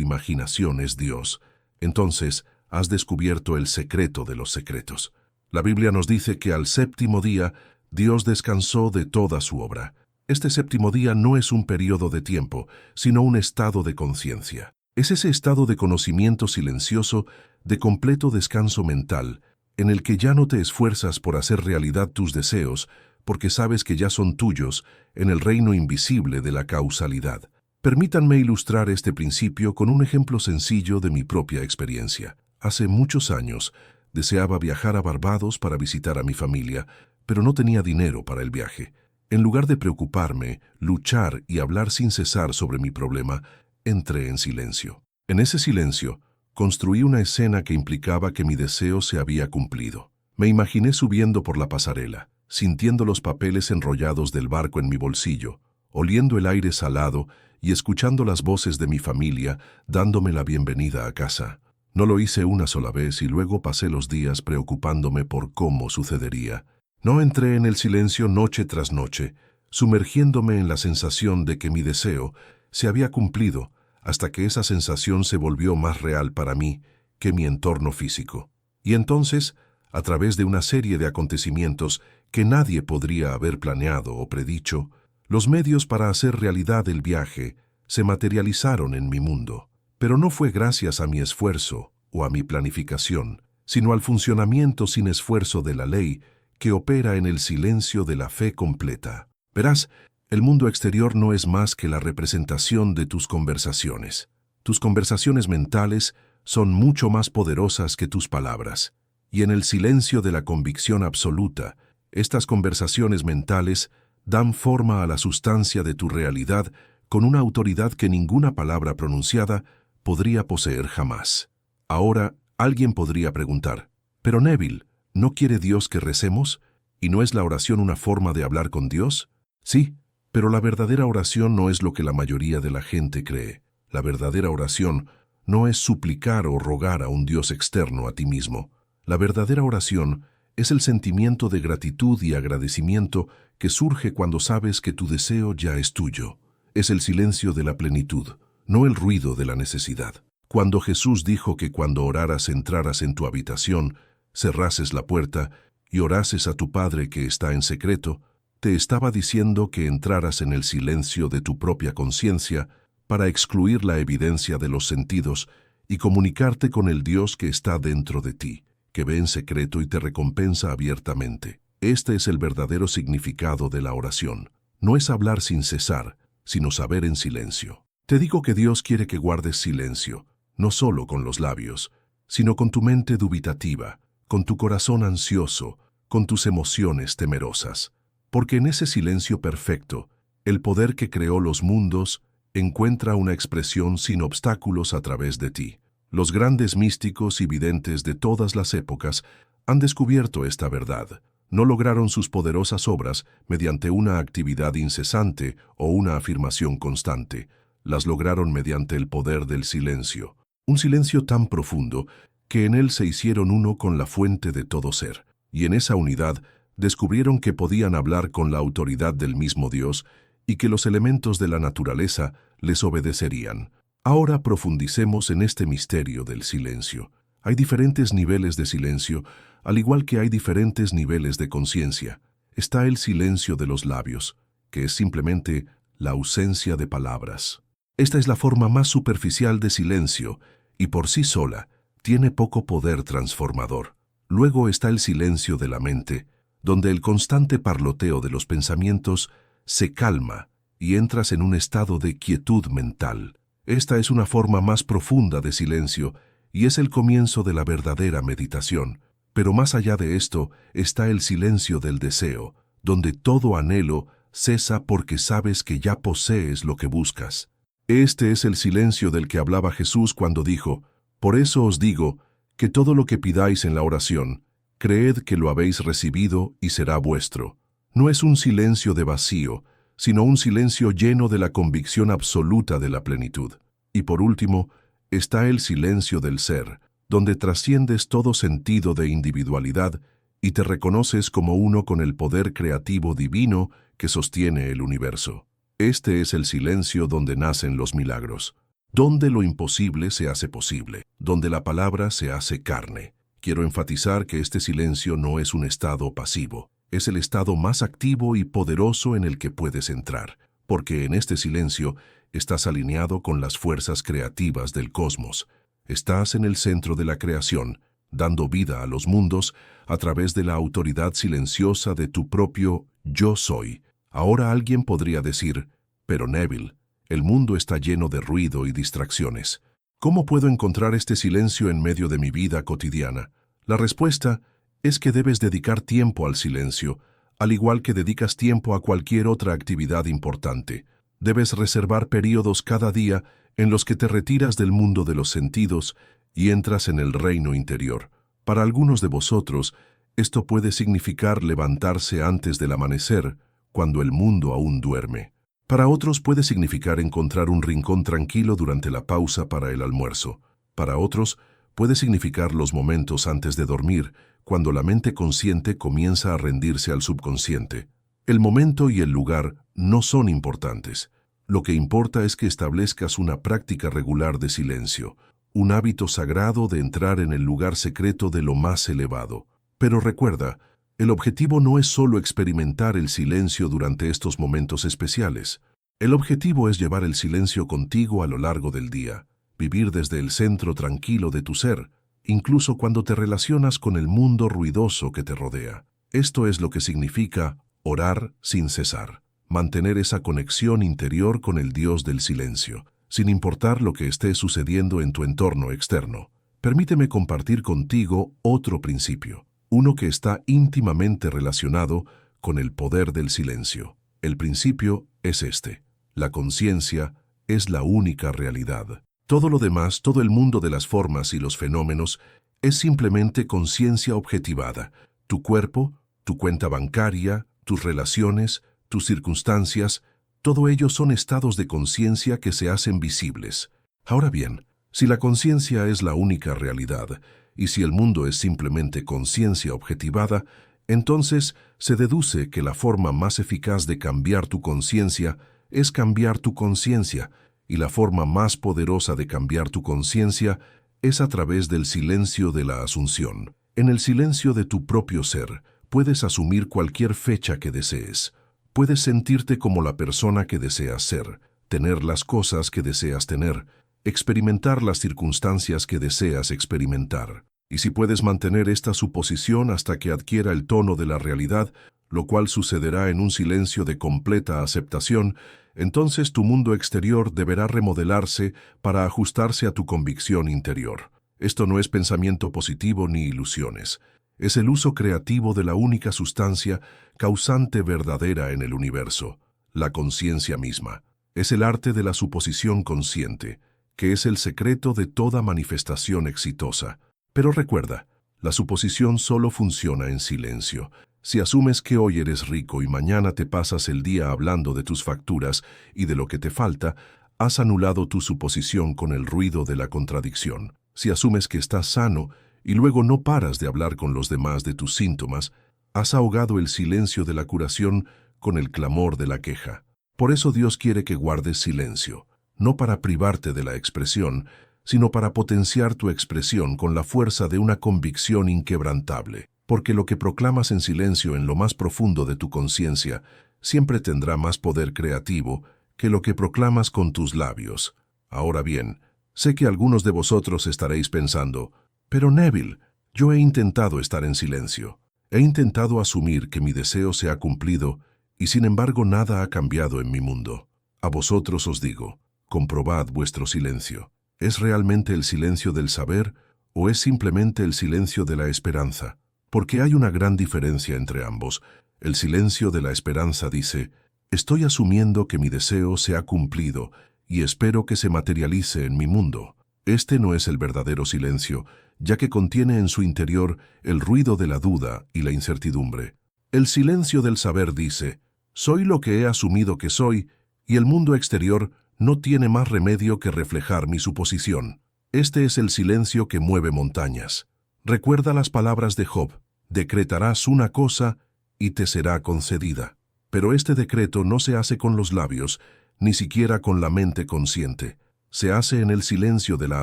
imaginación es Dios, entonces has descubierto el secreto de los secretos. La Biblia nos dice que al séptimo día Dios descansó de toda su obra. Este séptimo día no es un periodo de tiempo, sino un estado de conciencia. Es ese estado de conocimiento silencioso, de completo descanso mental, en el que ya no te esfuerzas por hacer realidad tus deseos, porque sabes que ya son tuyos en el reino invisible de la causalidad. Permítanme ilustrar este principio con un ejemplo sencillo de mi propia experiencia. Hace muchos años, deseaba viajar a Barbados para visitar a mi familia, pero no tenía dinero para el viaje. En lugar de preocuparme, luchar y hablar sin cesar sobre mi problema, entré en silencio. En ese silencio, construí una escena que implicaba que mi deseo se había cumplido. Me imaginé subiendo por la pasarela, sintiendo los papeles enrollados del barco en mi bolsillo, oliendo el aire salado y escuchando las voces de mi familia dándome la bienvenida a casa. No lo hice una sola vez y luego pasé los días preocupándome por cómo sucedería. No entré en el silencio noche tras noche, sumergiéndome en la sensación de que mi deseo se había cumplido, hasta que esa sensación se volvió más real para mí que mi entorno físico. Y entonces, a través de una serie de acontecimientos que nadie podría haber planeado o predicho, los medios para hacer realidad el viaje se materializaron en mi mundo. Pero no fue gracias a mi esfuerzo o a mi planificación, sino al funcionamiento sin esfuerzo de la ley que opera en el silencio de la fe completa. Verás, el mundo exterior no es más que la representación de tus conversaciones. Tus conversaciones mentales son mucho más poderosas que tus palabras. Y en el silencio de la convicción absoluta, estas conversaciones mentales dan forma a la sustancia de tu realidad con una autoridad que ninguna palabra pronunciada podría poseer jamás. Ahora, alguien podría preguntar, «Pero Neville, ¿no quiere Dios que recemos? ¿Y no es la oración una forma de hablar con Dios?» Sí, pero la verdadera oración no es lo que la mayoría de la gente cree. La verdadera oración no es suplicar o rogar a un Dios externo a ti mismo. La verdadera oración es el sentimiento de gratitud y agradecimiento que surge cuando sabes que tu deseo ya es tuyo. Es el silencio de la plenitud, no el ruido de la necesidad. Cuando Jesús dijo que cuando oraras entraras en tu habitación, cerrases la puerta y orases a tu Padre que está en secreto, te estaba diciendo que entraras en el silencio de tu propia conciencia para excluir la evidencia de los sentidos y comunicarte con el Dios que está dentro de ti, que ve en secreto y te recompensa abiertamente. Este es el verdadero significado de la oración. No es hablar sin cesar, sino saber en silencio. Te digo que Dios quiere que guardes silencio, no solo con los labios, sino con tu mente dubitativa, con tu corazón ansioso, con tus emociones temerosas. Porque en ese silencio perfecto, el poder que creó los mundos encuentra una expresión sin obstáculos a través de ti. Los grandes místicos y videntes de todas las épocas han descubierto esta verdad. No lograron sus poderosas obras mediante una actividad incesante o una afirmación constante. Las lograron mediante el poder del silencio. Un silencio tan profundo que en él se hicieron uno con la fuente de todo ser. Y en esa unidad descubrieron que podían hablar con la autoridad del mismo Dios y que los elementos de la naturaleza les obedecerían. Ahora profundicemos en este misterio del silencio. Hay diferentes niveles de silencio, al igual que hay diferentes niveles de conciencia. Está el silencio de los labios, que es simplemente la ausencia de palabras. Esta es la forma más superficial de silencio y por sí sola tiene poco poder transformador. Luego está el silencio de la mente, donde el constante parloteo de los pensamientos se calma y entras en un estado de quietud mental. Esta es una forma más profunda de silencio y es el comienzo de la verdadera meditación. Pero más allá de esto está el silencio del deseo, donde todo anhelo cesa porque sabes que ya posees lo que buscas. Este es el silencio del que hablaba Jesús cuando dijo, «Por eso os digo que todo lo que pidáis en la oración, creed que lo habéis recibido y será vuestro». No es un silencio de vacío, sino un silencio lleno de la convicción absoluta de la plenitud. Y por último, está el silencio del ser, donde trasciendes todo sentido de individualidad y te reconoces como uno con el poder creativo divino que sostiene el universo. Este es el silencio donde nacen los milagros, donde lo imposible se hace posible, donde la palabra se hace carne. Quiero enfatizar que este silencio no es un estado pasivo, es el estado más activo y poderoso en el que puedes entrar, porque en este silencio estás alineado con las fuerzas creativas del cosmos. Estás en el centro de la creación, dando vida a los mundos a través de la autoridad silenciosa de tu propio yo soy. Ahora alguien podría decir, pero Neville, el mundo está lleno de ruido y distracciones. ¿Cómo puedo encontrar este silencio en medio de mi vida cotidiana? La respuesta es que debes dedicar tiempo al silencio, al igual que dedicas tiempo a cualquier otra actividad importante. Debes reservar períodos cada día en los que te retiras del mundo de los sentidos y entras en el reino interior. Para algunos de vosotros, esto puede significar levantarse antes del amanecer, cuando el mundo aún duerme. Para otros puede significar encontrar un rincón tranquilo durante la pausa para el almuerzo. Para otros puede significar los momentos antes de dormir, cuando la mente consciente comienza a rendirse al subconsciente. El momento y el lugar no son importantes. Lo que importa es que establezcas una práctica regular de silencio, un hábito sagrado de entrar en el lugar secreto de lo más elevado. Pero recuerda, el objetivo no es solo experimentar el silencio durante estos momentos especiales. El objetivo es llevar el silencio contigo a lo largo del día, vivir desde el centro tranquilo de tu ser, incluso cuando te relacionas con el mundo ruidoso que te rodea. Esto es lo que significa orar sin cesar, mantener esa conexión interior con el Dios del silencio, sin importar lo que esté sucediendo en tu entorno externo. Permíteme compartir contigo otro principio, uno que está íntimamente relacionado con el poder del silencio. El principio es este: la conciencia es la única realidad. Todo lo demás, todo el mundo de las formas y los fenómenos, es simplemente conciencia objetivada. Tu cuerpo, tu cuenta bancaria, tus relaciones, tus circunstancias, todo ello son estados de conciencia que se hacen visibles. Ahora bien, si la conciencia es la única realidad, y si el mundo es simplemente conciencia objetivada, entonces se deduce que la forma más eficaz de cambiar tu conciencia es cambiar tu conciencia, y la forma más poderosa de cambiar tu conciencia es a través del silencio de la asunción. En el silencio de tu propio ser, puedes asumir cualquier fecha que desees. Puedes sentirte como la persona que deseas ser, tener las cosas que deseas tener, experimentar las circunstancias que deseas experimentar. Y si puedes mantener esta suposición hasta que adquiera el tono de la realidad, lo cual sucederá en un silencio de completa aceptación, entonces tu mundo exterior deberá remodelarse para ajustarse a tu convicción interior. Esto no es pensamiento positivo ni ilusiones. Es el uso creativo de la única sustancia causante verdadera en el universo, la conciencia misma. Es el arte de la suposición consciente, que es el secreto de toda manifestación exitosa. Pero recuerda, la suposición solo funciona en silencio. Si asumes que hoy eres rico y mañana te pasas el día hablando de tus facturas y de lo que te falta, has anulado tu suposición con el ruido de la contradicción. Si asumes que estás sano y luego no paras de hablar con los demás de tus síntomas, has ahogado el silencio de la curación con el clamor de la queja. Por eso Dios quiere que guardes silencio, no para privarte de la expresión, sino para potenciar tu expresión con la fuerza de una convicción inquebrantable. Porque lo que proclamas en silencio en lo más profundo de tu conciencia siempre tendrá más poder creativo que lo que proclamas con tus labios. Ahora bien, sé que algunos de vosotros estaréis pensando, pero Neville, yo he intentado estar en silencio. He intentado asumir que mi deseo se ha cumplido y sin embargo nada ha cambiado en mi mundo. A vosotros os digo, comprobad vuestro silencio. ¿Es realmente el silencio del saber o es simplemente el silencio de la esperanza? Porque hay una gran diferencia entre ambos. El silencio de la esperanza dice, estoy asumiendo que mi deseo se ha cumplido y espero que se materialice en mi mundo. Este no es el verdadero silencio, ya que contiene en su interior el ruido de la duda y la incertidumbre. El silencio del saber dice, Soy lo que he asumido que soy, y el mundo exterior no tiene más remedio que reflejar mi suposición. Este es el silencio que mueve montañas. Recuerda las palabras de Job: decretarás una cosa y te será concedida. Pero este decreto no se hace con los labios, ni siquiera con la mente consciente. Se hace en el silencio de la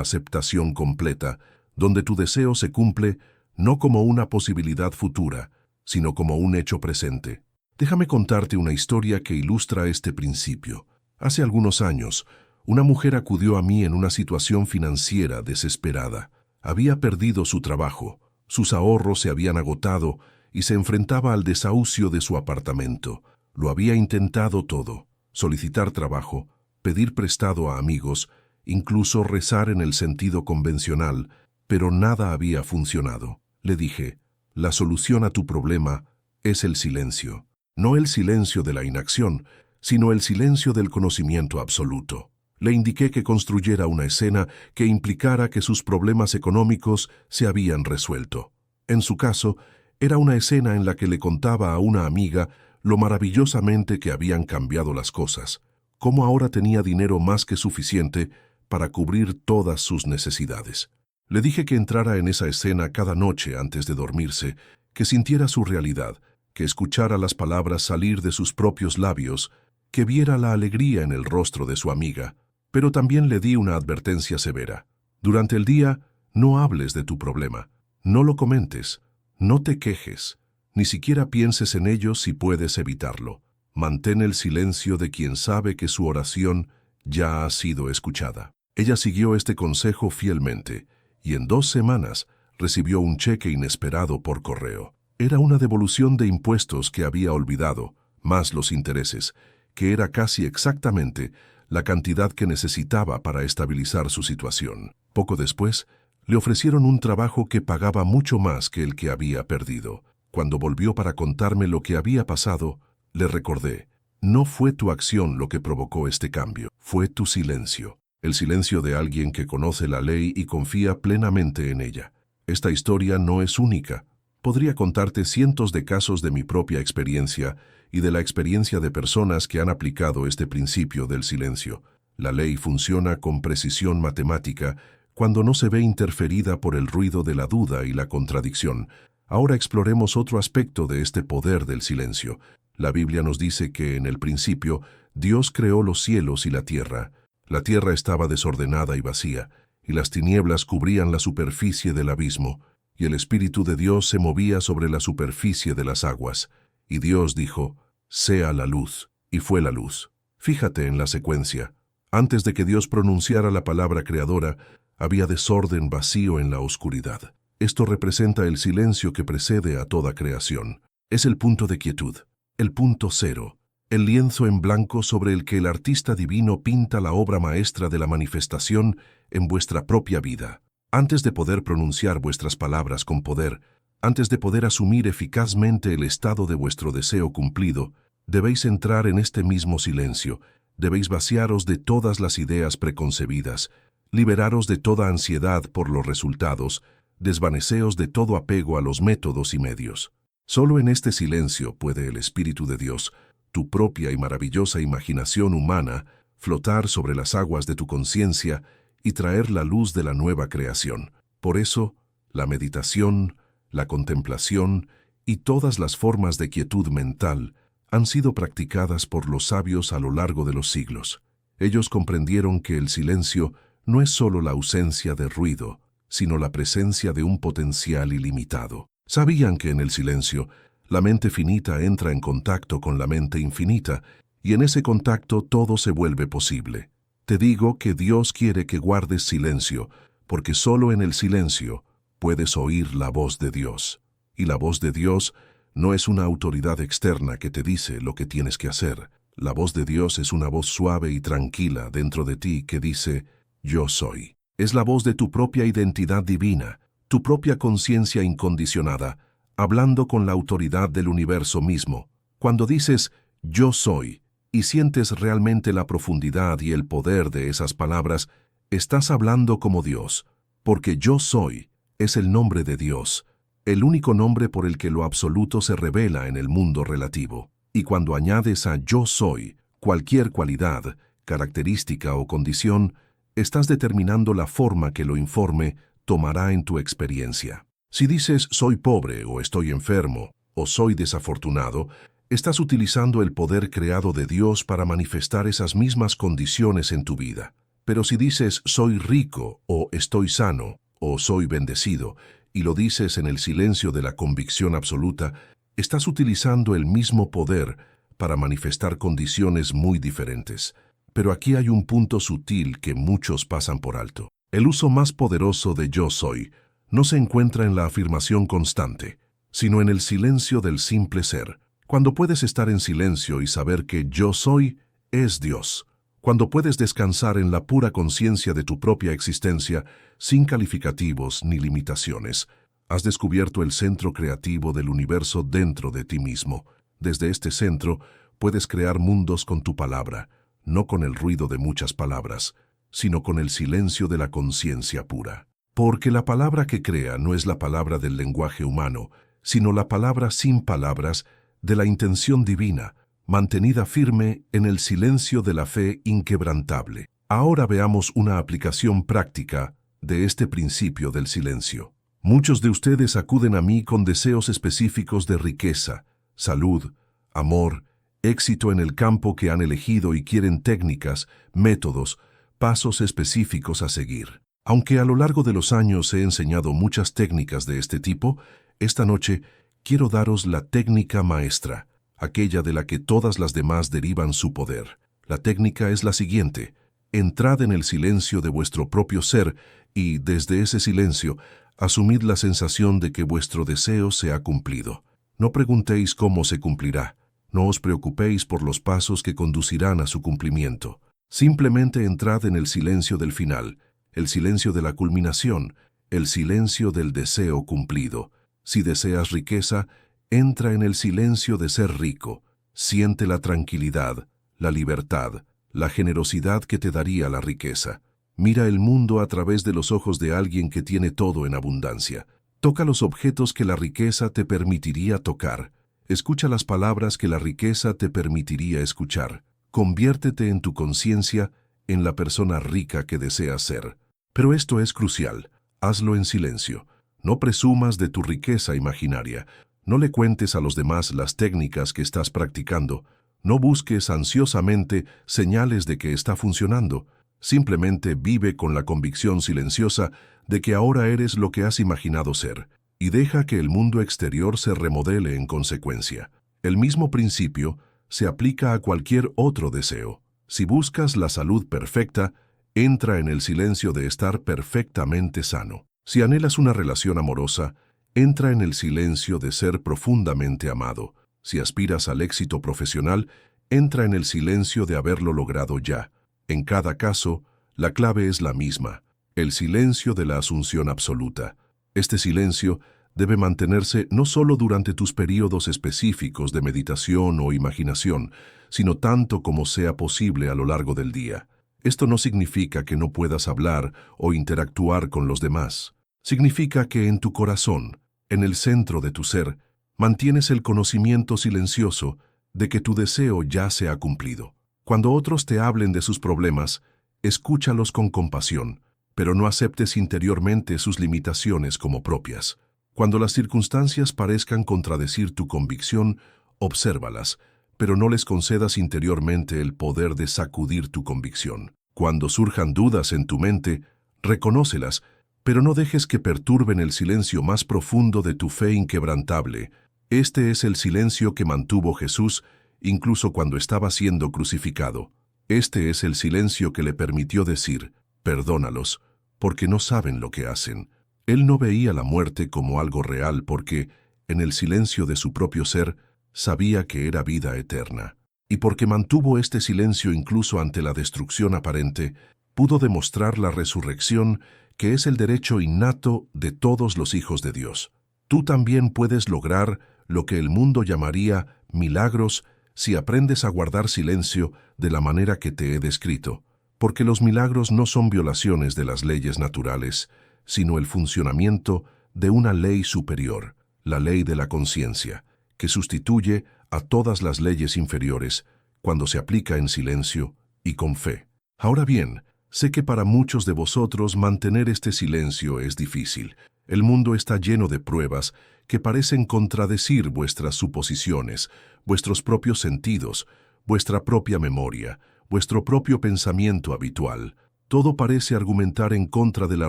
aceptación completa, donde tu deseo se cumple no como una posibilidad futura, sino como un hecho presente. Déjame contarte una historia que ilustra este principio. Hace algunos años, una mujer acudió a mí en una situación financiera desesperada. Había perdido su trabajo, sus ahorros se habían agotado y se enfrentaba al desahucio de su apartamento. Lo había intentado todo: solicitar trabajo, pedir prestado a amigos, incluso rezar en el sentido convencional, pero nada había funcionado. Le dije: la solución a tu problema es el silencio. No el silencio de la inacción, sino el silencio del conocimiento absoluto. Le indiqué que construyera una escena que implicara que sus problemas económicos se habían resuelto. En su caso, era una escena en la que le contaba a una amiga lo maravillosamente que habían cambiado las cosas, cómo ahora tenía dinero más que suficiente para cubrir todas sus necesidades. Le dije que entrara en esa escena cada noche antes de dormirse, que sintiera su realidad, que escuchara las palabras salir de sus propios labios, que viera la alegría en el rostro de su amiga, pero también le di una advertencia severa. Durante el día, no hables de tu problema, no lo comentes, no te quejes, ni siquiera pienses en ello si puedes evitarlo. Mantén el silencio de quien sabe que su oración ya ha sido escuchada. Ella siguió este consejo fielmente, y en 2 semanas recibió un cheque inesperado por correo. Era una devolución de impuestos que había olvidado, más los intereses, que era casi exactamente la cantidad que necesitaba para estabilizar su situación. Poco después, le ofrecieron un trabajo que pagaba mucho más que el que había perdido. Cuando volvió para contarme lo que había pasado, le recordé: no fue tu acción lo que provocó este cambio, fue tu silencio. El silencio de alguien que conoce la ley y confía plenamente en ella. Esta historia no es única. Podría contarte cientos de casos de mi propia experiencia y de la experiencia de personas que han aplicado este principio del silencio. La ley funciona con precisión matemática cuando no se ve interferida por el ruido de la duda y la contradicción. Ahora exploremos otro aspecto de este poder del silencio. La Biblia nos dice que en el principio Dios creó los cielos y la tierra. La tierra estaba desordenada y vacía, y las tinieblas cubrían la superficie del abismo, y el Espíritu de Dios se movía sobre la superficie de las aguas. Y Dios dijo: sea la luz, y fue la luz. Fíjate en la secuencia. Antes de que Dios pronunciara la palabra creadora, había desorden vacío en la oscuridad. Esto representa el silencio que precede a toda creación. Es el punto de quietud, el punto cero, el lienzo en blanco sobre el que el artista divino pinta la obra maestra de la manifestación en vuestra propia vida. Antes de poder pronunciar vuestras palabras con poder, antes de poder asumir eficazmente el estado de vuestro deseo cumplido, debéis entrar en este mismo silencio, debéis vaciaros de todas las ideas preconcebidas, liberaros de toda ansiedad por los resultados, desvaneceos de todo apego a los métodos y medios. Solo en este silencio puede el Espíritu de Dios, tu propia y maravillosa imaginación humana, flotar sobre las aguas de tu conciencia y traer la luz de la nueva creación. Por eso, la meditación, la contemplación y todas las formas de quietud mental han sido practicadas por los sabios a lo largo de los siglos. Ellos comprendieron que el silencio no es solo la ausencia de ruido, sino la presencia de un potencial ilimitado. Sabían que en el silencio, la mente finita entra en contacto con la mente infinita, y en ese contacto todo se vuelve posible. Te digo que Dios quiere que guardes silencio, porque solo en el silencio puedes oír la voz de Dios. Y la voz de Dios no es una autoridad externa que te dice lo que tienes que hacer. La voz de Dios es una voz suave y tranquila dentro de ti que dice: yo soy. Es la voz de tu propia identidad divina, tu propia conciencia incondicionada, hablando con la autoridad del universo mismo. Cuando dices yo soy y sientes realmente la profundidad y el poder de esas palabras, estás hablando como Dios, porque yo soy es el nombre de Dios, el único nombre por el que lo absoluto se revela en el mundo relativo. Y cuando añades a yo soy cualquier cualidad, característica o condición, estás determinando la forma que lo informe tomará en tu experiencia. Si dices soy pobre o estoy enfermo o soy desafortunado, estás utilizando el poder creado de Dios para manifestar esas mismas condiciones en tu vida. Pero si dices soy rico o estoy sano o soy bendecido y lo dices en el silencio de la convicción absoluta, estás utilizando el mismo poder para manifestar condiciones muy diferentes. Pero aquí hay un punto sutil que muchos pasan por alto. El uso más poderoso de yo soy no se encuentra en la afirmación constante, sino en el silencio del simple ser. Cuando puedes estar en silencio y saber que yo soy es Dios. Cuando puedes descansar en la pura conciencia de tu propia existencia, sin calificativos ni limitaciones, has descubierto el centro creativo del universo dentro de ti mismo. Desde este centro puedes crear mundos con tu palabra, no con el ruido de muchas palabras, sino con el silencio de la conciencia pura. Porque la palabra que crea no es la palabra del lenguaje humano, sino la palabra sin palabras de la intención divina, mantenida firme en el silencio de la fe inquebrantable. Ahora veamos una aplicación práctica de este principio del silencio. Muchos de ustedes acuden a mí con deseos específicos de riqueza, salud, amor, éxito en el campo que han elegido y quieren técnicas, métodos, pasos específicos a seguir. Aunque a lo largo de los años he enseñado muchas técnicas de este tipo, esta noche quiero daros la técnica maestra, aquella de la que todas las demás derivan su poder. La técnica es la siguiente: entrad en el silencio de vuestro propio ser y, desde ese silencio, asumid la sensación de que vuestro deseo se ha cumplido. No preguntéis cómo se cumplirá. No os preocupéis por los pasos que conducirán a su cumplimiento. Simplemente entrad en el silencio del final, el silencio de la culminación, el silencio del deseo cumplido. Si deseas riqueza, entra en el silencio de ser rico. Siente la tranquilidad, la libertad, la generosidad que te daría la riqueza. Mira el mundo a través de los ojos de alguien que tiene todo en abundancia. Toca los objetos que la riqueza te permitiría tocar. Escucha las palabras que la riqueza te permitiría escuchar. Conviértete en tu conciencia en la persona rica que deseas ser. Pero esto es crucial. Hazlo en silencio. No presumas de tu riqueza imaginaria. No le cuentes a los demás las técnicas que estás practicando. No busques ansiosamente señales de que está funcionando. Simplemente vive con la convicción silenciosa de que ahora eres lo que has imaginado ser, y deja que el mundo exterior se remodele en consecuencia. El mismo principio se aplica a cualquier otro deseo. Si buscas la salud perfecta, entra en el silencio de estar perfectamente sano. Si anhelas una relación amorosa, entra en el silencio de ser profundamente amado. Si aspiras al éxito profesional, entra en el silencio de haberlo logrado ya. En cada caso, la clave es la misma: el silencio de la asunción absoluta. Este silencio debe mantenerse no solo durante tus períodos específicos de meditación o imaginación, sino tanto como sea posible a lo largo del día. Esto no significa que no puedas hablar o interactuar con los demás. Significa que en tu corazón, en el centro de tu ser, mantienes el conocimiento silencioso de que tu deseo ya se ha cumplido. Cuando otros te hablen de sus problemas, escúchalos con compasión, pero no aceptes interiormente sus limitaciones como propias. Cuando las circunstancias parezcan contradecir tu convicción, obsérvalas, pero no les concedas interiormente el poder de sacudir tu convicción. Cuando surjan dudas en tu mente, reconócelas, pero no dejes que perturben el silencio más profundo de tu fe inquebrantable. Este es el silencio que mantuvo Jesús incluso cuando estaba siendo crucificado. Este es el silencio que le permitió decir: perdónalos, porque no saben lo que hacen. Él no veía la muerte como algo real porque, en el silencio de su propio ser, sabía que era vida eterna. Y porque mantuvo este silencio incluso ante la destrucción aparente, pudo demostrar la resurrección, que es el derecho innato de todos los hijos de Dios. Tú también puedes lograr lo que el mundo llamaría milagros si aprendes a guardar silencio de la manera que te he descrito, porque los milagros no son violaciones de las leyes naturales, sino el funcionamiento de una ley superior, la ley de la conciencia, que sustituye a todas las leyes inferiores, cuando se aplica en silencio y con fe. Ahora bien, sé que para muchos de vosotros mantener este silencio es difícil. El mundo está lleno de pruebas que parecen contradecir vuestras suposiciones, vuestros propios sentidos, vuestra propia memoria, vuestro propio pensamiento habitual. Todo parece argumentar en contra de la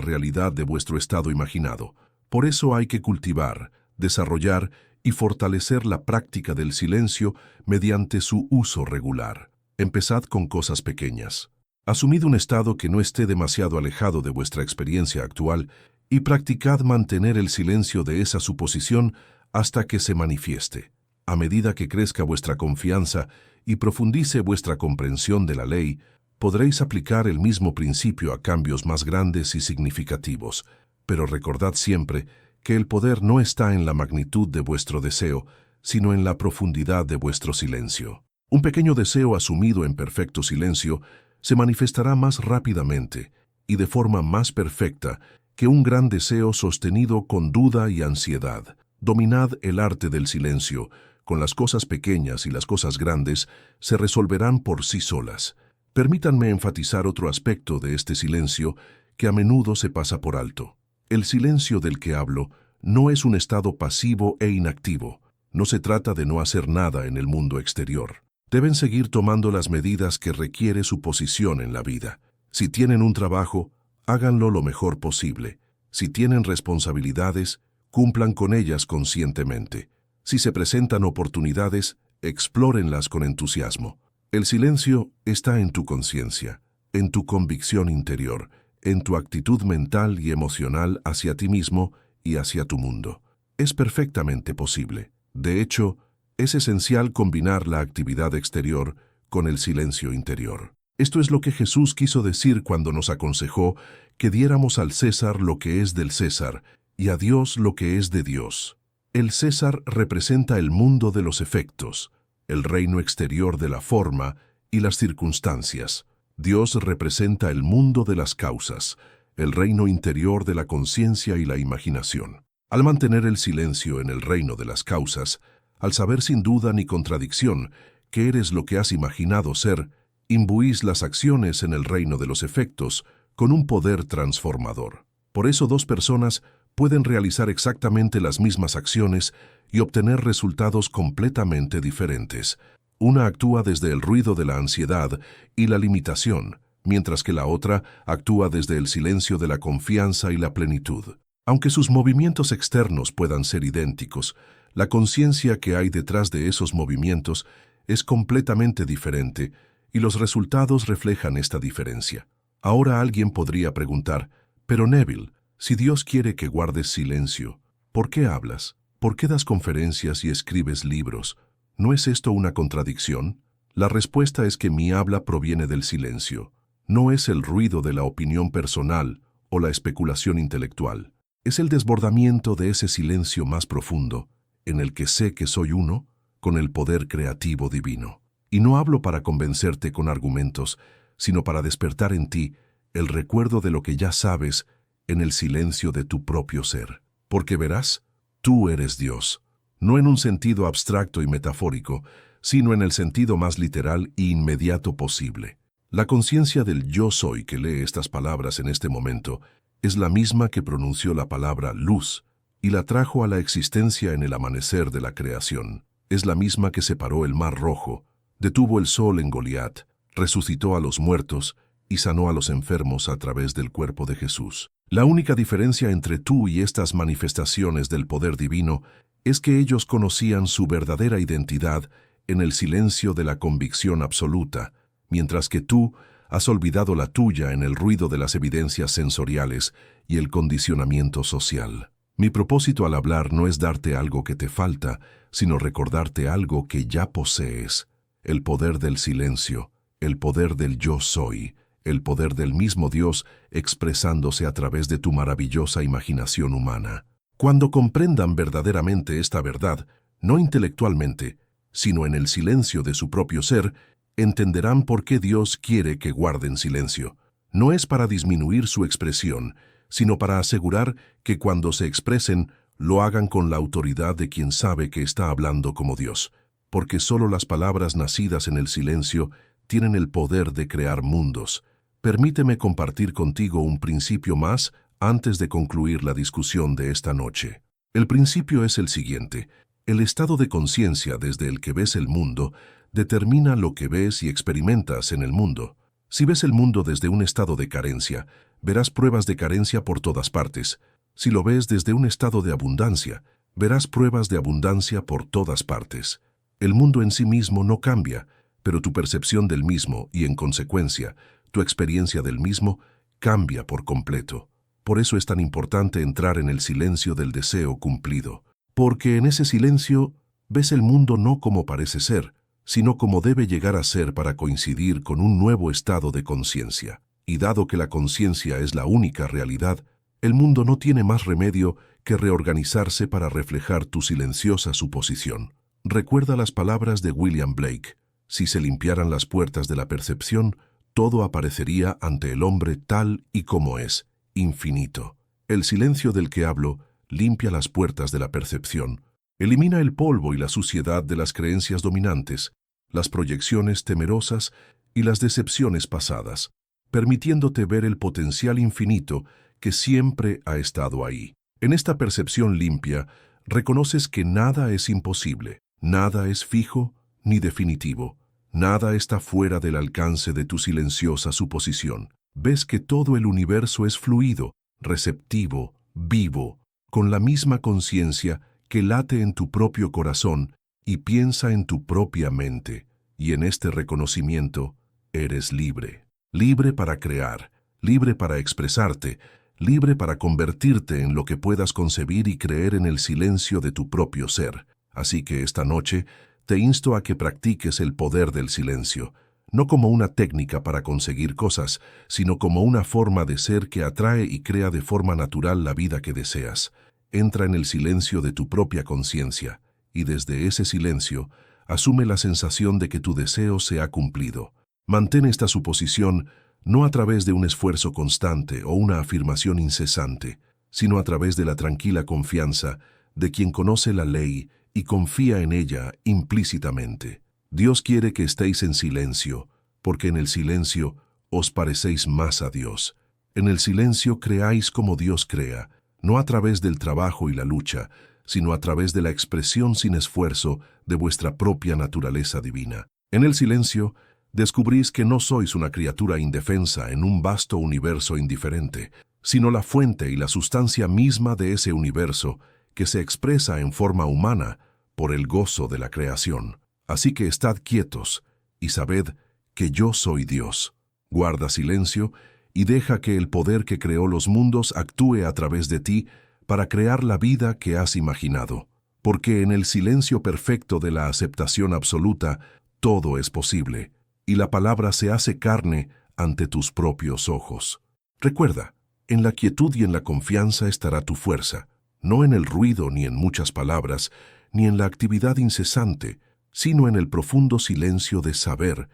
realidad de vuestro estado imaginado. Por eso hay que cultivar, desarrollar y fortalecer la práctica del silencio mediante su uso regular. Empezad con cosas pequeñas. Asumid un estado que no esté demasiado alejado de vuestra experiencia actual y practicad mantener el silencio de esa suposición hasta que se manifieste. A medida que crezca vuestra confianza y profundice vuestra comprensión de la ley, podréis aplicar el mismo principio a cambios más grandes y significativos. Pero recordad siempre que el poder no está en la magnitud de vuestro deseo, sino en la profundidad de vuestro silencio. Un pequeño deseo asumido en perfecto silencio se manifestará más rápidamente y de forma más perfecta que un gran deseo sostenido con duda y ansiedad. Dominad el arte del silencio. Con las cosas pequeñas y las cosas grandes se resolverán por sí solas. Permítanme enfatizar otro aspecto de este silencio que a menudo se pasa por alto. El silencio del que hablo no es un estado pasivo e inactivo. No se trata de no hacer nada en el mundo exterior. Deben seguir tomando las medidas que requiere su posición en la vida. Si tienen un trabajo, háganlo lo mejor posible. Si tienen responsabilidades, cumplan con ellas conscientemente. Si se presentan oportunidades, explórenlas con entusiasmo. El silencio está en tu conciencia, en tu convicción interior, en tu actitud mental y emocional hacia ti mismo y hacia tu mundo. Es perfectamente posible. De hecho, es esencial combinar la actividad exterior con el silencio interior. Esto es lo que Jesús quiso decir cuando nos aconsejó que diéramos al César lo que es del César y a Dios lo que es de Dios. El César representa el mundo de los efectos, el reino exterior de la forma y las circunstancias. Dios representa el mundo de las causas, el reino interior de la conciencia y la imaginación. Al mantener el silencio en el reino de las causas, al saber sin duda ni contradicción que eres lo que has imaginado ser, imbuís las acciones en el reino de los efectos con un poder transformador. Por eso dos personas pueden realizar exactamente las mismas acciones y obtener resultados completamente diferentes. Una actúa desde el ruido de la ansiedad y la limitación, mientras que la otra actúa desde el silencio de la confianza y la plenitud. Aunque sus movimientos externos puedan ser idénticos, la conciencia que hay detrás de esos movimientos es completamente diferente y los resultados reflejan esta diferencia. Ahora alguien podría preguntar, pero Neville, si Dios quiere que guardes silencio, ¿por qué hablas? ¿Por qué das conferencias y escribes libros? ¿No es esto una contradicción? La respuesta es que mi habla proviene del silencio. No es el ruido de la opinión personal o la especulación intelectual. Es el desbordamiento de ese silencio más profundo, en el que sé que soy uno con el poder creativo divino. Y no hablo para convencerte con argumentos, sino para despertar en ti el recuerdo de lo que ya sabes en el silencio de tu propio ser. Porque verás, tú eres Dios, no en un sentido abstracto y metafórico, sino en el sentido más literal e inmediato posible. La conciencia del yo soy que lee estas palabras en este momento es la misma que pronunció la palabra luz y la trajo a la existencia en el amanecer de la creación. Es la misma que separó el mar rojo, detuvo el sol en Goliat, resucitó a los muertos y sanó a los enfermos a través del cuerpo de Jesús. La única diferencia entre tú y estas manifestaciones del poder divino es que ellos conocían su verdadera identidad en el silencio de la convicción absoluta, mientras que tú has olvidado la tuya en el ruido de las evidencias sensoriales y el condicionamiento social. Mi propósito al hablar no es darte algo que te falta, sino recordarte algo que ya posees: el poder del silencio, el poder del yo soy, el poder del mismo Dios expresándose a través de tu maravillosa imaginación humana. Cuando comprendan verdaderamente esta verdad, no intelectualmente, sino en el silencio de su propio ser, entenderán por qué Dios quiere que guarden silencio. No es para disminuir su expresión, sino para asegurar que cuando se expresen, lo hagan con la autoridad de quien sabe que está hablando como Dios. porque solo las palabras nacidas en el silencio tienen el poder de crear mundos. Permíteme compartir contigo un principio más antes de concluir la discusión de esta noche. El principio es el siguiente: el estado de conciencia desde el que ves el mundo determina lo que ves y experimentas en el mundo. Si ves el mundo desde un estado de carencia, verás pruebas de carencia por todas partes. Si lo ves desde un estado de abundancia, verás pruebas de abundancia por todas partes. El mundo en sí mismo no cambia, pero tu percepción del mismo y, en consecuencia, tu experiencia del mismo cambia por completo. Por eso es tan importante entrar en el silencio del deseo cumplido, porque en ese silencio ves el mundo no como parece ser, sino como debe llegar a ser para coincidir con un nuevo estado de conciencia. Y dado que la conciencia es la única realidad, el mundo no tiene más remedio que reorganizarse para reflejar tu silenciosa suposición. Recuerda las palabras de William Blake: si se limpiaran las puertas de la percepción, todo aparecería ante el hombre tal y como es, infinito. El silencio del que hablo limpia las puertas de la percepción, elimina el polvo y la suciedad de las creencias dominantes, las proyecciones temerosas y las decepciones pasadas, permitiéndote ver el potencial infinito que siempre ha estado ahí. En esta percepción limpia, reconoces que nada es imposible, nada es fijo ni definitivo, nada está fuera del alcance de tu silenciosa suposición. Ves que todo el universo es fluido, receptivo, vivo, con la misma conciencia que late en tu propio corazón y piensa en tu propia mente. Y en este reconocimiento, eres libre. Libre para crear, libre para expresarte, libre para convertirte en lo que puedas concebir y creer en el silencio de tu propio ser. Así que esta noche te insto a que practiques el poder del silencio, no como una técnica para conseguir cosas, sino como una forma de ser que atrae y crea de forma natural la vida que deseas. Entra en el silencio de tu propia conciencia, y desde ese silencio, asume la sensación de que tu deseo se ha cumplido. Mantén esta suposición no a través de un esfuerzo constante o una afirmación incesante, sino a través de la tranquila confianza de quien conoce la ley y confía en ella implícitamente. Dios quiere que estéis en silencio, porque en el silencio os parecéis más a Dios. En el silencio creáis como Dios crea, no a través del trabajo y la lucha, sino a través de la expresión sin esfuerzo de vuestra propia naturaleza divina. En el silencio, descubrís que no sois una criatura indefensa en un vasto universo indiferente, sino la fuente y la sustancia misma de ese universo que se expresa en forma humana por el gozo de la creación. Así que estad quietos y sabed que yo soy Dios. Guarda silencio y deja que el poder que creó los mundos actúe a través de ti para crear la vida que has imaginado. Porque en el silencio perfecto de la aceptación absoluta, todo es posible, y la palabra se hace carne ante tus propios ojos. Recuerda, en la quietud y en la confianza estará tu fuerza, no en el ruido ni en muchas palabras, ni en la actividad incesante, sino en el profundo silencio de saber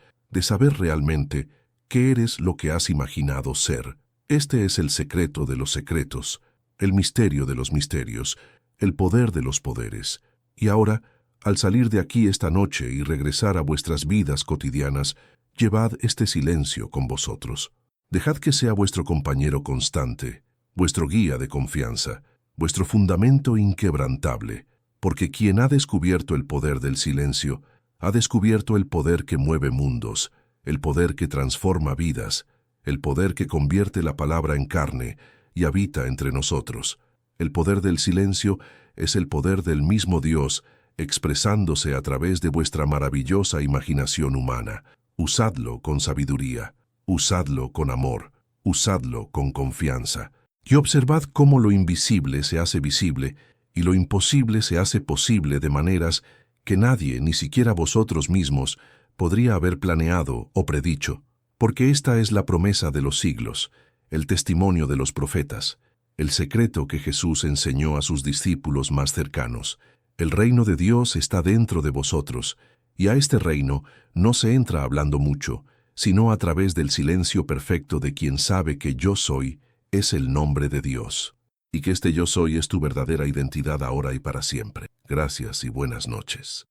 realmente que eres lo que has imaginado ser. Este es el secreto de los secretos, el misterio de los misterios, el poder de los poderes. Y ahora, al salir de aquí esta noche y regresar a vuestras vidas cotidianas, llevad este silencio con vosotros. Dejad que sea vuestro compañero constante, vuestro guía de confianza, vuestro fundamento inquebrantable, porque quien ha descubierto el poder del silencio, ha descubierto el poder que mueve mundos, el poder que transforma vidas, el poder que convierte la palabra en carne y habita entre nosotros. El poder del silencio es el poder del mismo Dios expresándose a través de vuestra maravillosa imaginación humana. Usadlo con sabiduría, usadlo con amor, usadlo con confianza. Y observad cómo lo invisible se hace visible y lo imposible se hace posible de maneras que nadie, ni siquiera vosotros mismos, podría haber planeado o predicho, porque esta es la promesa de los siglos, el testimonio de los profetas, el secreto que Jesús enseñó a sus discípulos más cercanos. El reino de Dios está dentro de vosotros, y a este reino no se entra hablando mucho, sino a través del silencio perfecto de quien sabe que yo soy, es el nombre de Dios, y que este yo soy es tu verdadera identidad ahora y para siempre. Gracias y buenas noches.